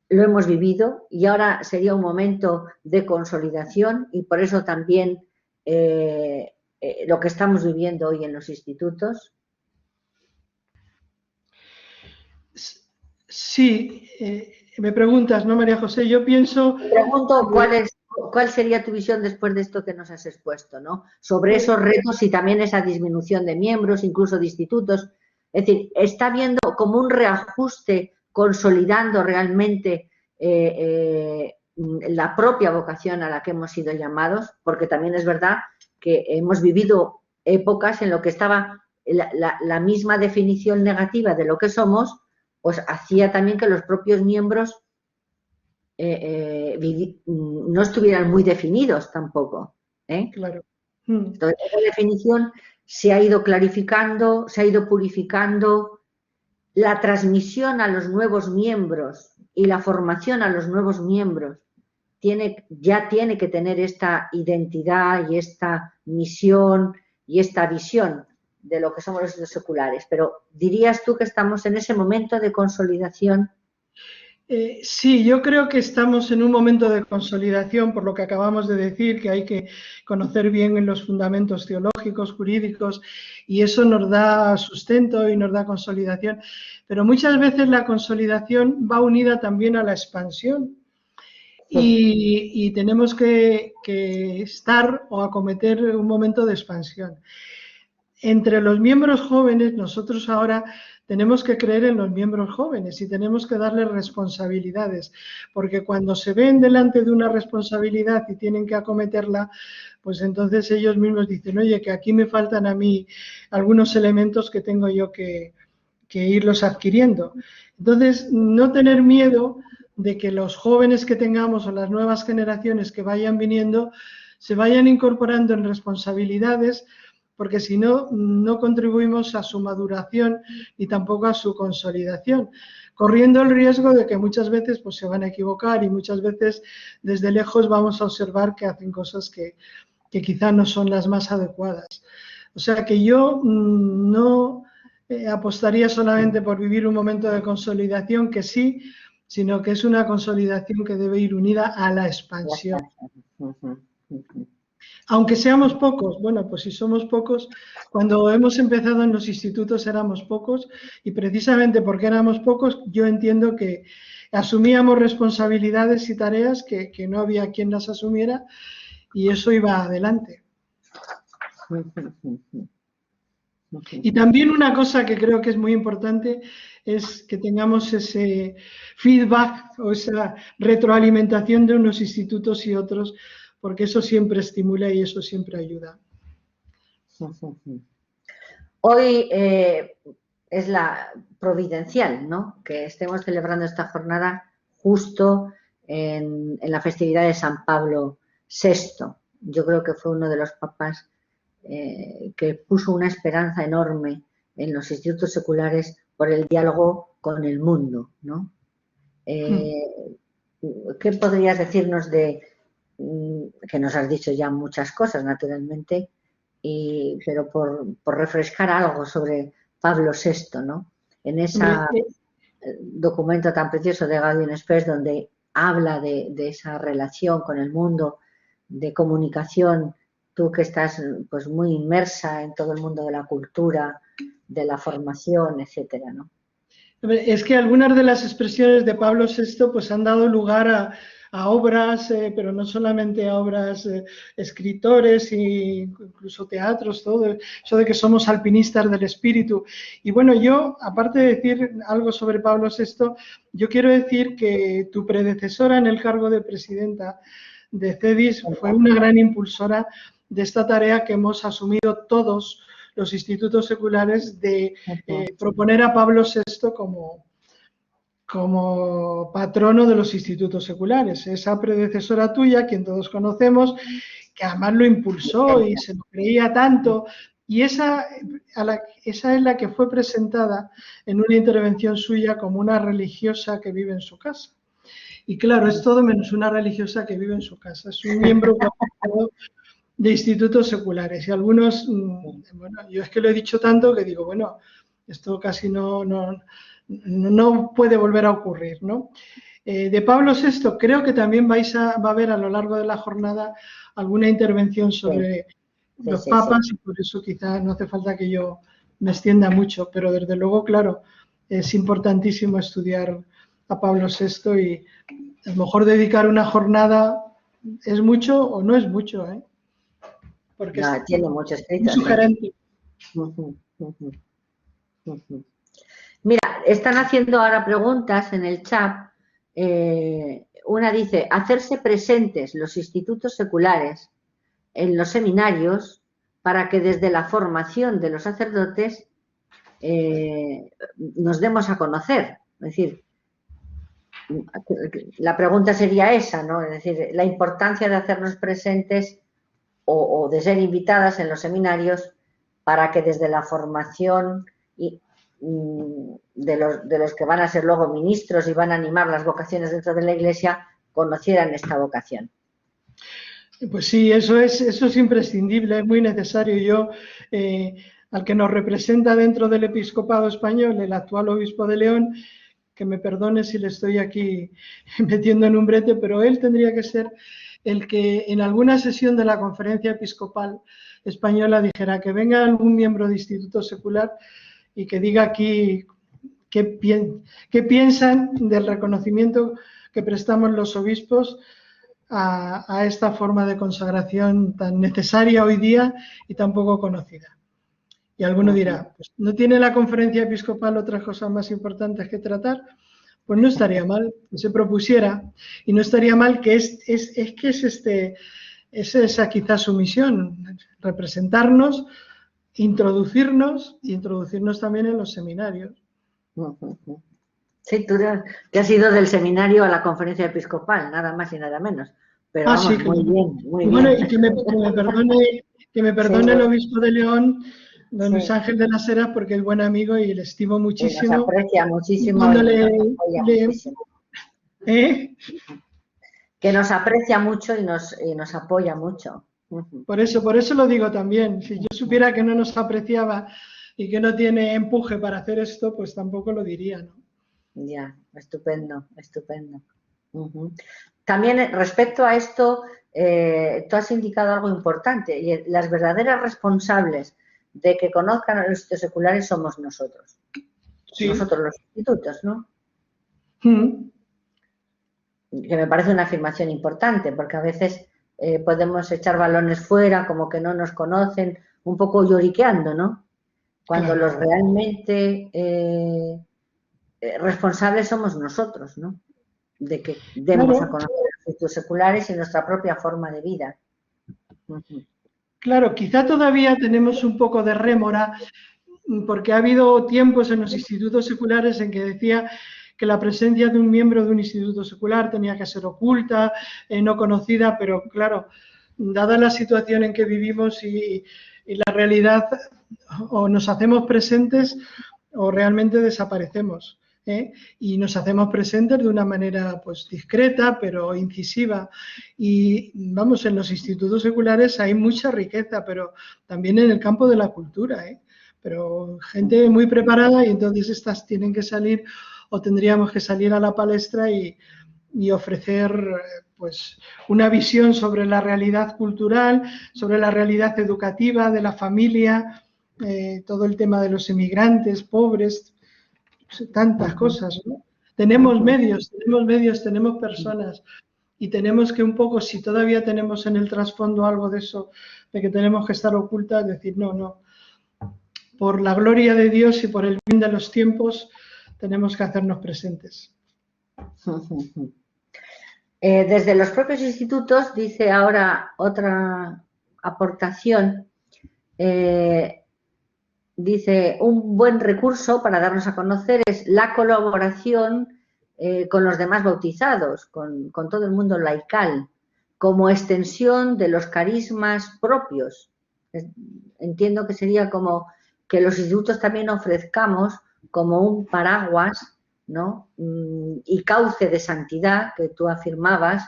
lo hemos vivido y ahora sería un momento de consolidación y por eso también lo que estamos viviendo hoy en los institutos. Sí, me preguntas, ¿no, María José? Yo pienso... Te pregunto cuál sería tu visión después de esto que nos has expuesto, ¿no? Sobre esos retos y también esa disminución de miembros, incluso de institutos. Es decir, está viendo como un reajuste consolidando realmente la propia vocación a la que hemos sido llamados, porque también es verdad que hemos vivido épocas en lo que estaba la misma definición negativa de lo que somos, pues hacía también que los propios miembros no estuvieran muy definidos tampoco. Claro. Entonces, esa definición se ha ido clarificando, se ha ido purificando. La transmisión a los nuevos miembros y la formación a los nuevos miembros ya tiene que tener esta identidad y esta misión y esta visión de lo que somos los seculares. Pero ¿dirías tú que estamos en ese momento de consolidación? Sí, yo creo que estamos en un momento de consolidación, por lo que acabamos de decir, que hay que conocer bien en los fundamentos teológicos, jurídicos, y eso nos da sustento y nos da consolidación. Pero muchas veces la consolidación va unida también a la expansión y tenemos que estar o acometer un momento de expansión. Entre los miembros jóvenes, nosotros ahora tenemos que creer en los miembros jóvenes y tenemos que darles responsabilidades, porque cuando se ven delante de una responsabilidad y tienen que acometerla, pues entonces ellos mismos dicen, oye, que aquí me faltan a mí algunos elementos que tengo yo que irlos adquiriendo. Entonces, no tener miedo de que los jóvenes que tengamos o las nuevas generaciones que vayan viniendo se vayan incorporando en responsabilidades, porque si no, no contribuimos a su maduración ni tampoco a su consolidación, corriendo el riesgo de que muchas veces pues, se van a equivocar y muchas veces desde lejos vamos a observar que hacen cosas que quizá no son las más adecuadas. O sea que yo no apostaría solamente por vivir un momento de consolidación, que sí, sino que es una consolidación que debe ir unida a la expansión. Aunque seamos pocos, bueno, pues si somos pocos, cuando hemos empezado en los institutos éramos pocos y precisamente porque éramos pocos yo entiendo que asumíamos responsabilidades y tareas que no había quien las asumiera y eso iba adelante. Y también una cosa que creo que es muy importante es que tengamos ese feedback o esa retroalimentación de unos institutos y otros, porque eso siempre estimula y eso siempre ayuda. Hoy es la providencial, ¿no?, que estemos celebrando esta jornada justo en la festividad de San Pablo VI. Yo creo que fue uno de los papas que puso una esperanza enorme en los institutos seculares por el diálogo con el mundo, ¿no? ¿Qué podrías decirnos que nos has dicho ya muchas cosas, naturalmente, pero por refrescar algo sobre Pablo VI, ¿no? En ese documento tan precioso de Gaudium Spes, donde habla de esa relación con el mundo, de comunicación, tú que estás pues muy inmersa en todo el mundo de la cultura, de la formación, etcétera, ¿no? Es que algunas de las expresiones de Pablo VI pues han dado lugar a obras, pero no solamente a obras, escritores e incluso teatros, todo eso de que somos alpinistas del espíritu. Y bueno, yo, aparte de decir algo sobre Pablo VI, yo quiero decir que tu predecesora en el cargo de presidenta de CEDIS fue una gran impulsora de esta tarea que hemos asumido todos los institutos seculares de proponer a Pablo VI como patrono de los institutos seculares. Esa predecesora tuya, quien todos conocemos, que además lo impulsó y se lo creía tanto, y esa es la que fue presentada en una intervención suya como una religiosa que vive en su casa. Y claro, es todo menos una religiosa que vive en su casa, es un miembro de institutos seculares. Y algunos, bueno, yo es que lo he dicho tanto que digo, bueno, esto casi no puede volver a ocurrir, ¿no? De Pablo VI creo que también va a ver a lo largo de la jornada alguna intervención sobre los papas, y por eso quizá no hace falta que yo me extienda mucho, pero desde luego, claro, es importantísimo estudiar a Pablo VI y a lo mejor dedicar una jornada es mucho o no es mucho, ¿eh? Porque no, tiene mucho escrito. Es sugerente. Mira, están haciendo ahora preguntas en el chat. Una dice, hacerse presentes los institutos seculares en los seminarios para que desde la formación de los sacerdotes nos demos a conocer. Es decir, la pregunta sería esa, ¿no? Es decir, la importancia de hacernos presentes o de ser invitadas en los seminarios para que desde la formación de los que van a ser luego ministros y van a animar las vocaciones dentro de la Iglesia conocieran esta vocación. Pues sí, eso es imprescindible, es muy necesario. Yo, al que nos representa dentro del episcopado español, el actual obispo de León, que me perdone si le estoy aquí metiendo en un brete, pero él tendría que ser el que en alguna sesión de la Conferencia Episcopal Española dijera que venga algún miembro de instituto secular y que diga aquí qué piensan del reconocimiento que prestamos los obispos a esta forma de consagración tan necesaria hoy día y tan poco conocida. Y alguno dirá, pues, ¿no tiene la Conferencia Episcopal otras cosas más importantes que tratar? Pues no estaría mal que se propusiera, y no estaría mal que es esa quizás su misión, representarnos, introducirnos también en los seminarios. Sí, tú que has ido del seminario a la Conferencia Episcopal, nada más y nada menos. Pero vamos, sí, muy bien, muy bueno, bien. Y que me perdone el obispo de León, don Luis Ángel de las Heras, porque es buen amigo y le estimo muchísimo. Nos aprecia muchísimo. Cuando que nos aprecia mucho y nos apoya mucho. Por eso lo digo también. Si yo supiera que no nos apreciaba y que no tiene empuje para hacer esto, pues tampoco lo diría, ¿no? Ya, estupendo, estupendo. También respecto a esto, tú has indicado algo importante, y las verdaderas responsables de que conozcan a los institutos seculares somos nosotros. Sí. Nosotros los institutos, ¿no? Que me parece una afirmación importante, porque a veces podemos echar balones fuera, como que no nos conocen, un poco lloriqueando, ¿no? cuando Claro. los realmente responsables somos nosotros, ¿no? De que demos a Claro, conocer los institutos seculares y nuestra propia forma de vida. claro, quizá todavía tenemos un poco de rémora, porque ha habido tiempos en los institutos seculares en que decía que la presencia de un miembro de un instituto secular tenía que ser oculta, no conocida, pero claro, dada la situación en que vivimos y la realidad, o nos hacemos presentes o realmente desaparecemos. Y nos hacemos presentes de una manera pues discreta pero incisiva, y vamos, en los institutos seculares hay mucha riqueza, pero también en el campo de la cultura, pero gente muy preparada, y entonces estas tienen que salir, o tendríamos que salir a la palestra y ofrecer pues una visión sobre la realidad cultural, sobre la realidad educativa de la familia, todo el tema de los emigrantes pobres, tantas cosas, ¿no? Tenemos medios, tenemos personas, y tenemos que un poco, si todavía tenemos en el trasfondo algo de eso, de que tenemos que estar ocultas, decir no, por la gloria de Dios y por el bien de los tiempos, tenemos que hacernos presentes. Desde los propios institutos, dice ahora otra aportación, dice, un buen recurso para darnos a conocer es la colaboración con los demás bautizados, con todo el mundo laical, como extensión de los carismas propios. Entiendo que sería como que los institutos también ofrezcamos como un paraguas, ¿no? Y cauce de santidad que tú afirmabas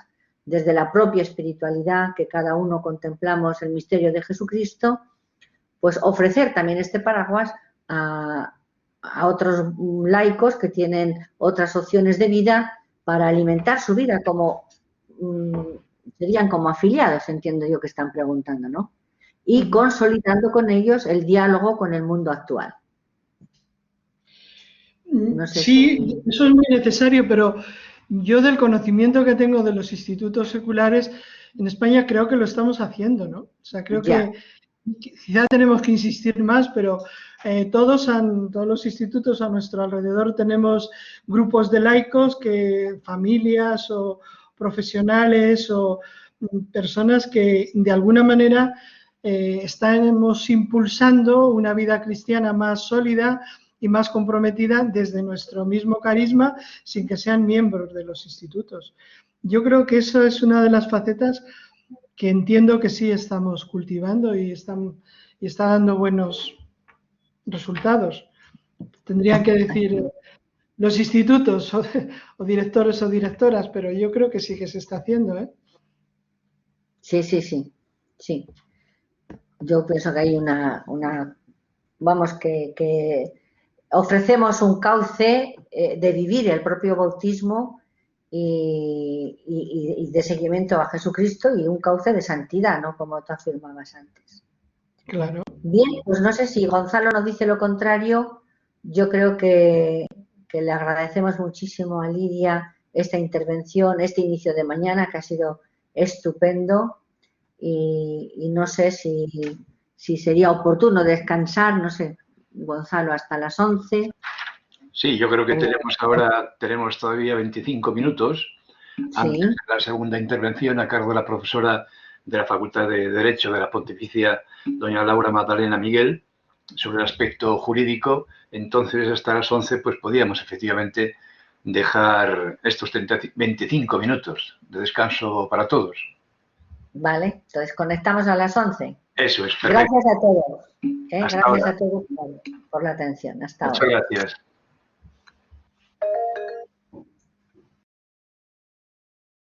desde la propia espiritualidad, que cada uno contemplamos el misterio de Jesucristo, pues ofrecer también este paraguas a otros laicos que tienen otras opciones de vida para alimentar su vida, como serían como afiliados, entiendo yo que están preguntando, ¿no? Y consolidando con ellos el diálogo con el mundo actual. No sé sí, si... eso es muy necesario, pero yo del conocimiento que tengo de los institutos seculares en España creo que lo estamos haciendo, ¿no? O sea, creo que quizá tenemos que insistir más, pero todos los institutos a nuestro alrededor tenemos grupos de laicos, familias o profesionales o personas que de alguna manera estamos impulsando una vida cristiana más sólida y más comprometida desde nuestro mismo carisma, sin que sean miembros de los institutos. Yo creo que eso es una de las facetas que entiendo que sí estamos cultivando y está dando buenos resultados. Tendrían que decir los institutos o directores o directoras, pero yo creo que sí que se está haciendo, ¿eh? Sí. Yo pienso que hay vamos, que ofrecemos un cauce de vivir el propio bautismo y de seguimiento a Jesucristo, y un cauce de santidad, ¿no? Como tú afirmabas antes. Claro. Bien, pues no sé si Gonzalo nos dice lo contrario. Yo creo que le agradecemos muchísimo a Lidia esta intervención, este inicio de mañana, que ha sido estupendo, y no sé si sería oportuno descansar, no sé, Gonzalo, hasta las 11. Sí, yo creo que tenemos todavía 25 minutos antes de la segunda intervención a cargo de la profesora de la Facultad de Derecho de la Pontificia, doña Laura Magdalena Miguel, sobre el aspecto jurídico. Entonces, hasta las 11, pues podíamos efectivamente dejar estos 25 minutos de descanso para todos. Vale, entonces conectamos a las 11. Eso es, perfecto. Gracias a todos. Gracias ahora. A todos por la atención. Hasta Muchas ahora. Gracias.